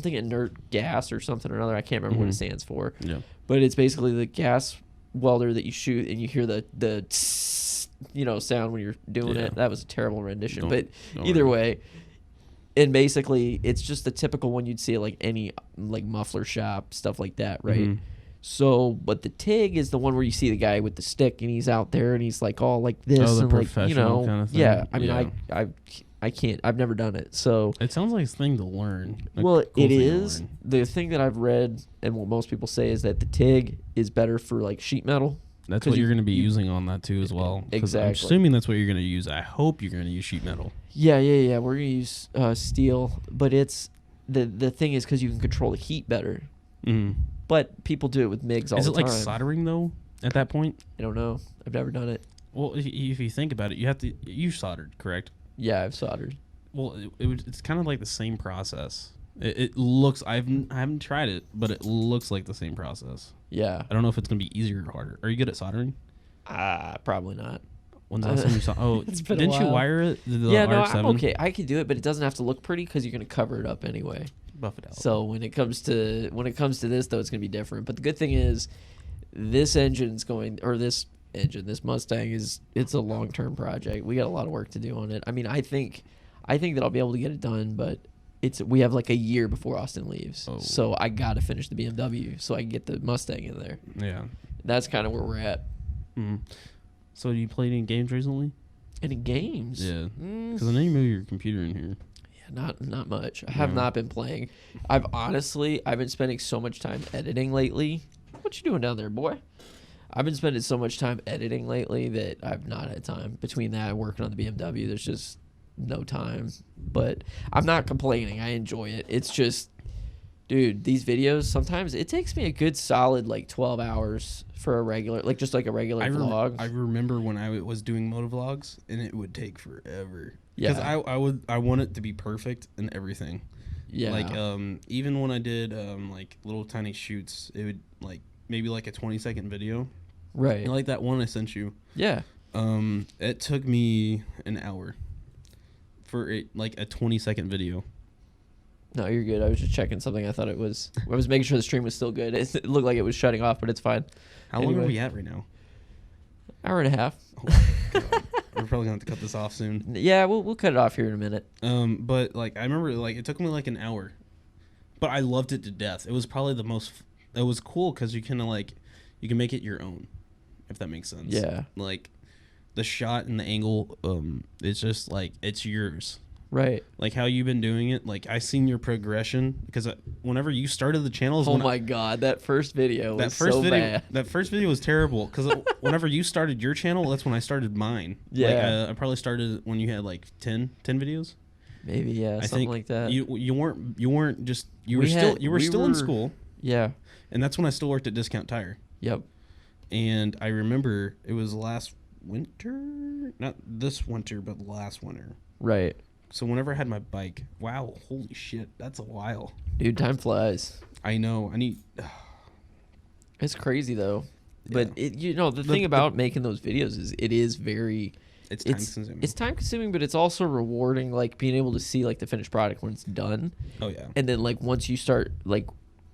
inert gas or something or another. I can't remember what it stands for. Yeah. But it's basically the gas welder that you shoot and you hear the sound when you're doing it. That was a terrible rendition. But either way, and basically it's just the typical one you'd see at like any like muffler shop, stuff like that, right? Mm-hmm. So, but the TIG is the one where you see the guy with the stick and he's out there and he's like all like this and like, kind of thing. Yeah. I mean, I can't. I've never done it, so it sounds like a thing to learn. Well, it is. The thing that I've read and what most people say is that the TIG is better for like sheet metal. That's what you're going to be using on that too as well. Exactly. I'm assuming that's what you're going to use. I hope you're going to use sheet metal. Yeah. We're going to use steel, but it's the thing is because you can control the heat better. Mm-hmm. But people do it with MIGs all the time. Is it like soldering though? At that point, I don't know. I've never done it. Well, if you think about it, you soldered, correct? Yeah, I've soldered. Well, it's kind of like the same process. It looks. I haven't tried it, but it looks like the same process. Yeah. I don't know if it's gonna be easier or harder. Are you good at soldering? Probably not. When's the last time you saw? Oh, didn't you wire it? I'm okay. I can do it, but it doesn't have to look pretty because you're gonna cover it up anyway. Buff it out. So when it comes to this though, it's gonna be different. But the good thing is, this Mustang it's a long-term project. We got a lot of work to do on it. I mean, I think that I'll be able to get it done, but we have like a year before Austin leaves. Oh. So I got to finish the BMW so I can get the Mustang in there. Yeah. That's kind of where we're at. Mm-hmm. So you played any games recently? Any games? Yeah. Because I know you moved your computer in here. Yeah, not much. I have not been playing. I've been spending so much time editing lately. What you doing down there, boy? I've been spending so much time editing lately that I've not had time. Between that and working on the BMW, there's just no time. But I'm not complaining. I enjoy it. It's just, dude, these videos, sometimes it takes me a good solid like 12 hours for a regular, like just like a regular vlog. I remember when I was doing motovlogs, and it would take forever. Yeah. Because I want it to be perfect and everything. Yeah. Like, even when I did, like, little tiny shoots, it would, like, maybe like a 20-second video. Right. Like that one I sent you. Yeah. It took me an hour for like a 20-second video. No, you're good. I was just checking something. I was making sure the stream was still good. It looked like it was shutting off, but it's fine. How long are we at right now? Hour and a half. Oh, we're probably gonna have to cut this off soon. Yeah, we'll cut it off here in a minute. But like I remember, like it took me like an hour, but I loved it to death. It was probably the most. It was cool because you kind of like you can make it your own, if that makes sense. Yeah. Like the shot and the angle, it's just like it's yours. Right. Like how you've been doing it. Like I seen your progression because whenever you started the channel, oh my god, that first video was so bad. That first video was terrible because whenever you started your channel, that's when I started mine. Yeah. Like, I probably started when you had like 10 videos. Maybe something like that. You weren't just you were still in school. Yeah. And that's when I still worked at Discount Tire. Yep. And I remember it was last winter, not this winter, but last winter. Right. So whenever I had my bike, wow, holy shit, that's a while. Dude, time flies. I know. It's crazy though. But the thing about making those videos is it is very it's time consuming. It's time consuming, but it's also rewarding, like being able to see like the finished product when it's done. Oh yeah. And then like once you start, like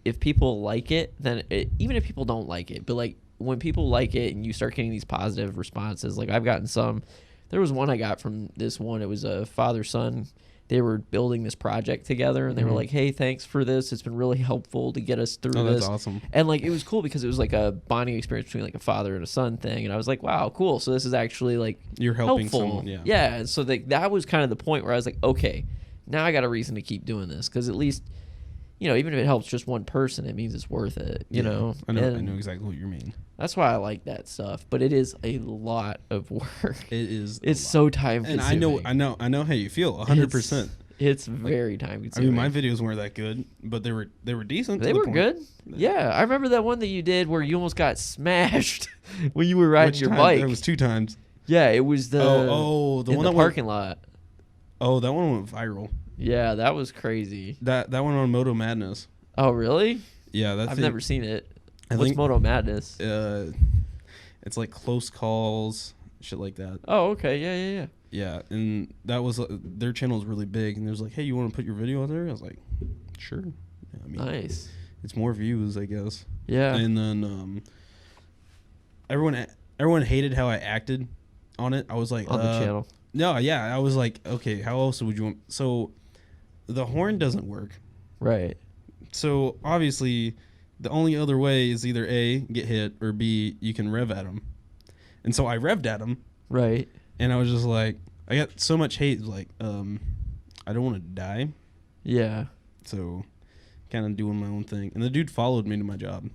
if people like it, then even if people don't like it, but like when people like it and you start getting these positive responses, like I've gotten some. There was one I got from this one. It was a father-son. They were building this project together, and they were like, hey, thanks for this. It's been really helpful to get us through this. Oh, that's awesome. And, like, it was cool because it was, like, a bonding experience between, like, a father and a son thing. And I was like, wow, cool. So this is actually, like, you're helping helpful. Someone, yeah. Yeah, and so that was kind of the point where I was like, okay, now I got a reason to keep doing this because at least, even if it helps just one person, it means it's worth it, you know? I know exactly what you mean. That's why I like that stuff, but it is a lot of work. It is. It's so time consuming. And I know how you feel. 100%. It's very time consuming. I mean, my videos weren't that good, but they were decent. They were good. Yeah, I remember that one that you did where you almost got smashed when you were riding your bike. It was 2 times. Yeah, it was the the one in the parking lot. Oh, that one went viral. Yeah, that was crazy. That one on Moto Madness. Oh, really? Yeah, I've never seen it. What's Moto Madness? It's like close calls, shit like that. Oh, okay. Yeah. Yeah, and that was their channel is really big, and there's like, hey, you want to put your video on there? I was like, sure. Yeah, I mean, nice. It's more views, I guess. Yeah. And then everyone hated how I acted on it. I was like, on the channel. No, yeah, I was like, okay, how else would you want? So the horn doesn't work. Right. So obviously, the only other way is either A, get hit, or B, you can rev at them. And so I revved at him. Right. And I was just like, I got so much hate. Like, I don't want to die. Yeah. So, kind of doing my own thing. And the dude followed me to my job.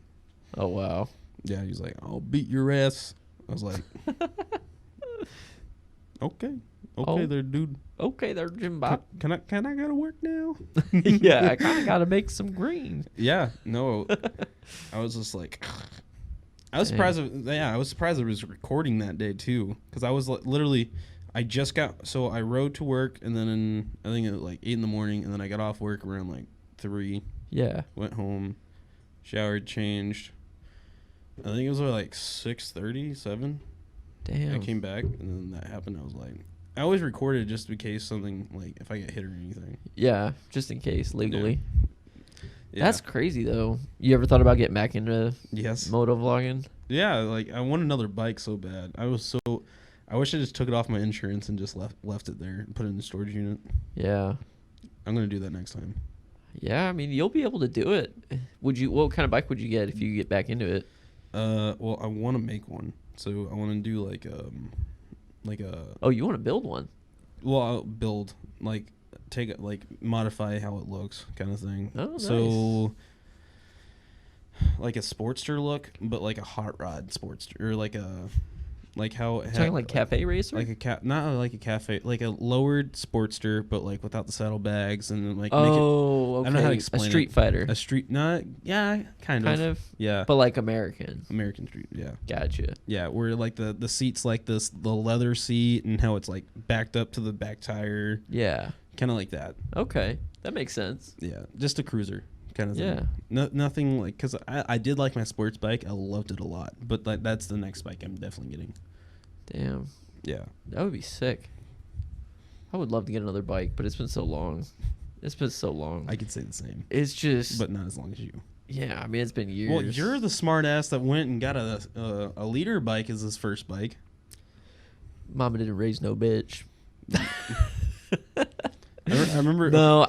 Oh, wow. Yeah, he was like, I'll beat your ass. I was like, okay there, dude. Okay there, Jim Bob. Can I go to work now? Yeah, I kind of got to make some green. Yeah, no. I was just like, I was surprised. I was surprised it was recording that day too, because I was literally, I rode to work, and then I think at like 8 a.m, and then I got off work around like 3. Yeah. Went home, showered, changed. I think it was like 6:30, 7. Damn. I came back, and then that happened. I was like, I always recorded just in case something, like if I get hit or anything. Yeah, just in case legally. Yeah. That's crazy though. You ever thought about getting back into moto vlogging? Yeah, like I want another bike so bad. I wish I just took it off my insurance and just left it there and put it in the storage unit. Yeah. I'm gonna do that next time. Yeah, I mean you'll be able to do it. What kind of bike would you get if you get back into it? Well, I want to make one, so I want to do like a. Oh, you want to build one? Well, I'll build take it modify how it looks, kind of thing. Oh, nice. So like a Sportster look, but like a hot rod Sportster, or how it Talking like cafe racer? like not like a cafe, like a lowered Sportster, but like without the saddlebags, and then make it. Okay. I don't know how to explain a street it. fighter. A street, not yeah, kind of, yeah, but like American street, yeah. Gotcha. Yeah, where like the seats like this, the leather seat, and how it's like backed up to the back tire. Yeah. Kind of like that. Okay, that makes sense. Yeah, just a cruiser kind of thing. Yeah. Nothing like, because I did like my sports bike. I loved it a lot. But that's the next bike I'm definitely getting. Damn. Yeah. That would be sick. I would love to get another bike, but it's been so long. I could say the same. It's just... But not as long as you. Yeah, I mean, it's been years. Well, you're the smart ass that went and got a leader bike as his first bike. Mama didn't raise no bitch. I remember. No,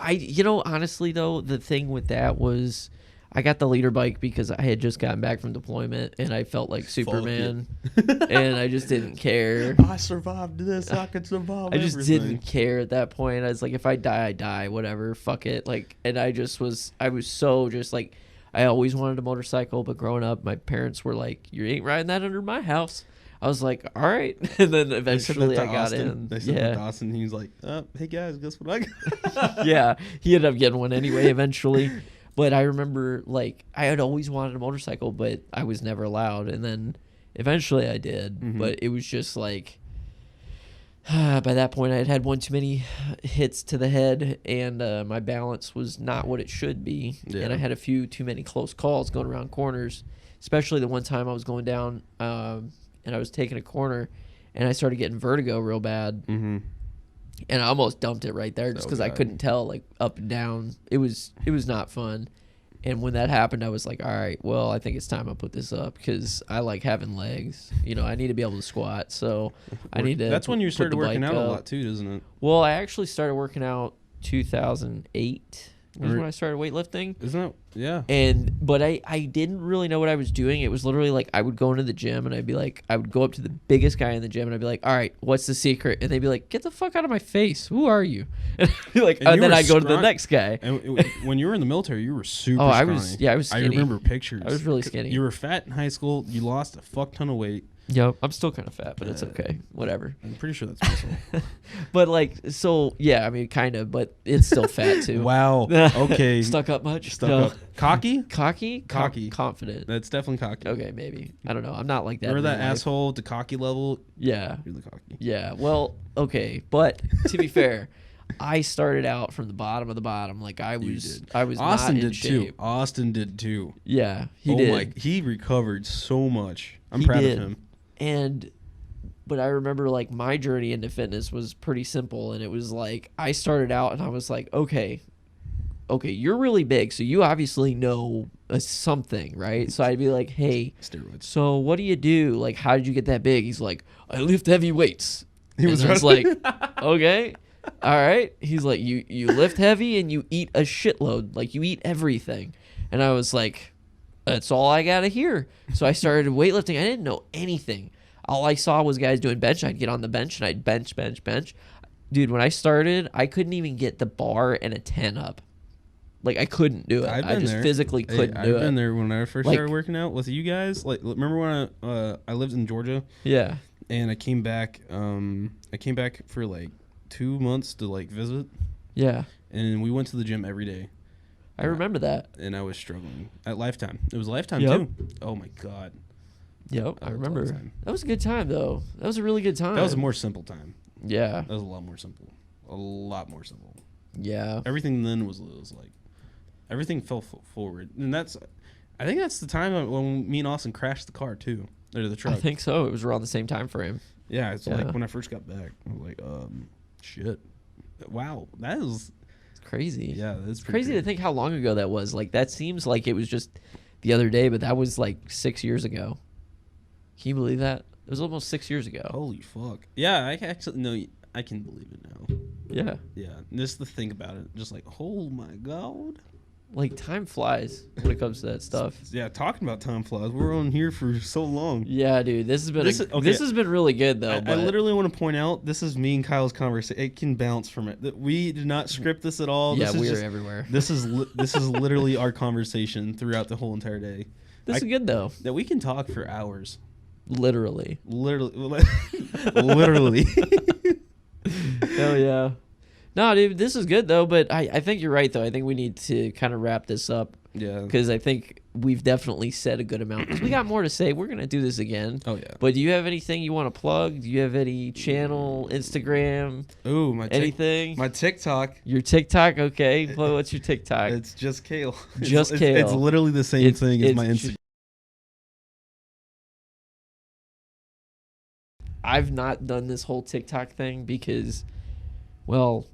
honestly though, the thing with that was I got the leader bike because I had just gotten back from deployment and I felt like Superman, and I just didn't care. I survived this. I could survive. I just everything. didn't care at that point. I was like, if I die, I die. Whatever, fuck it. Like, and I was so just like, I always wanted a motorcycle, but growing up, my parents were like, you ain't riding that under my house. I was like, all right. And then eventually I got in. They said to Dawson, he was like, hey guys, guess what I got? Yeah, he ended up getting one anyway eventually. But I remember, like, I had always wanted a motorcycle, but I was never allowed. And then eventually I did. Mm-hmm. But it was just like, by that point I had had one too many hits to the head, and my balance was not what it should be. Yeah. And I had a few too many close calls going around corners, especially the one time I was going down and I was taking a corner, and I started getting vertigo real bad. Mm-hmm. And I almost dumped it right there just because I couldn't tell, like, up and down. It was not fun. And when that happened, I was like, all right, well, I think it's time I put this up because I like having legs. I need to be able to squat, so I need to. That's when you started working out a lot too, isn't it? Well, I actually started working out 2008. Was when I started weightlifting. Isn't that? Yeah. But I didn't really know what I was doing. It was literally like I would go into the gym and I would go up to the biggest guy in the gym and I'd be like, all right, what's the secret? And they'd be like, get the fuck out of my face. Who are you? And I'd be like, and then I'd go to the next guy. And when you were in the military, you were super I scrawny. was skinny. I remember pictures. I was really skinny. You were fat in high school. You lost a fuck ton of weight. Yep, I'm still kind of fat, but it's okay. Whatever. I'm pretty sure that's possible. But yeah, I mean, kind of, but it's still fat too. Wow. Okay. Stuck up much? Stuck up. Cocky? Cocky? Cocky. Confident. That's definitely cocky. Okay, maybe. I don't know. I'm not like that. Remember that asshole at the cocky level? Yeah. You're the cocky. Yeah. Well, okay, but to be fair, I started out from the bottom of the bottom. Like I was Austin not in did shape. too. Austin did too. Yeah, he did. He recovered so much. I'm proud of him. But I remember like my journey into fitness was pretty simple, and it was like I started out and I was like, okay, you're really big, so you obviously know something, right? So I'd be like, hey, steroids. So what do you do? Like, how did you get that big? He's like, I lift heavy weights. He was like, okay, all right. He's like, you lift heavy and you eat a shitload, like you eat everything. And I was like, that's all I gotta hear. So I started weightlifting. I didn't know anything. All I saw was guys doing bench. I'd get on the bench and I'd bench. Dude, when I started, I couldn't even get the bar and a 10 up. Like, I couldn't do it. I just physically couldn't do it. I've been there when I first started working out with you guys. Like, remember when I lived in Georgia? Yeah. And I came back for like 2 months to like visit. Yeah. And we went to the gym every day. I remember that. And I was struggling at Lifetime. It was Lifetime too. Oh my god. Yep, I remember. That was a good time though. That was a really good time. That was a more simple time. Yeah. That was a lot more simple. A lot more simple. Yeah. Everything then was like everything fell forward. And I think that's the time when me and Austin crashed the car too. Or the truck. I think so. It was around the same time frame. Yeah, it's like when I first got back. I was like, shit. Wow, that is crazy. Yeah, that's crazy to think how long ago that was. Like, that seems like it was just the other day, but that was like 6 years ago. Can you believe that? It was almost 6 years ago. Holy fuck. Yeah, I can believe it now. Yeah. Yeah. Just to think about it, just like, oh my god. Like, time flies when it comes to that stuff. Yeah, talking about time flies. We're on here for so long. Yeah, dude. This has been really good, though. I literally want to point out, this is me and Kyle's conversation. It can bounce from it. We did not script this at all. Yeah, this we is were everywhere. This is literally our conversation throughout the whole entire day. This is good, though. That we can talk for hours. Literally. Literally. Hell yeah. No, dude, this is good, though, but I think you're right, though. I think we need to kind of wrap this up. Yeah. Because I think we've definitely said a good amount. Because we got more to say. We're going to do this again. Oh, yeah. But do you have anything you want to plug? Do you have any channel, Instagram? Ooh, anything? My TikTok. Your TikTok? Okay. Well, what's your TikTok? It's just Kale. Just Kale. It's literally the same thing as my Instagram. I've not done this whole TikTok thing because, well,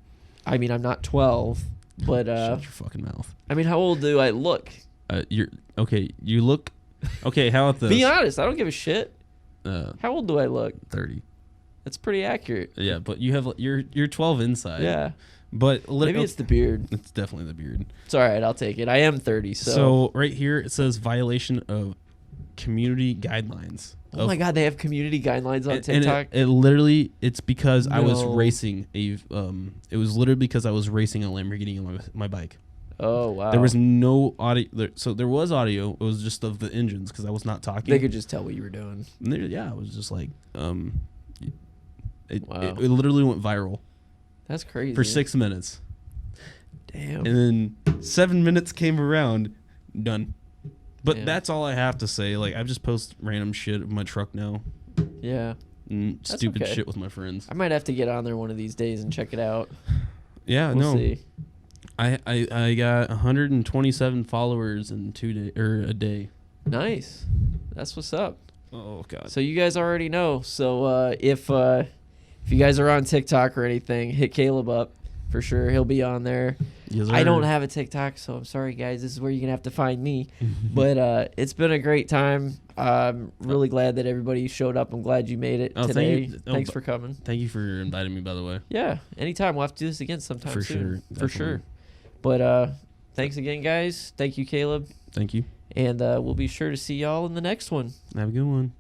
I mean, I'm not 12, but shut your fucking mouth. I mean, how old do I look? You're okay. You look okay. How about this? Be honest. I don't give a shit. How old do I look? 30. That's pretty accurate. Yeah, but you're 12 inside. Yeah. But maybe it's the beard. It's definitely the beard. It's all right. I'll take it. I am 30. So right here it says violation of community guidelines. Oh my God, they have community guidelines on TikTok. And it literally, it's because I was racing it was literally because I was racing a Lamborghini on my bike. Oh wow. There was no audio. So there was audio. It was just of the engines because I was not talking. They could just tell what you were doing. Yeah, it was just like it literally went viral. That's crazy. For 6 minutes. Damn. And then 7 minutes came around, done. But that's all I have to say. Like, I just post random shit in my truck now. Yeah. And stupid shit with my friends. I might have to get on there one of these days and check it out. Yeah, we'll see. I got 127 followers in a day. Nice. That's what's up. Oh God. So you guys already know. So if you guys are on TikTok or anything, hit Kaleb up for sure. He'll be on there. Yes, I don't have a TikTok, so I'm sorry, guys. This is where you're going to have to find me. But it's been a great time. I'm really glad that everybody showed up. I'm glad you made it today. Thanks for coming. Thank you for inviting me, by the way. Yeah, anytime. We'll have to do this again sometime for soon. Sure. For sure. But thanks again, guys. Thank you, Kaleb. Thank you. And we'll be sure to see y'all in the next one. Have a good one.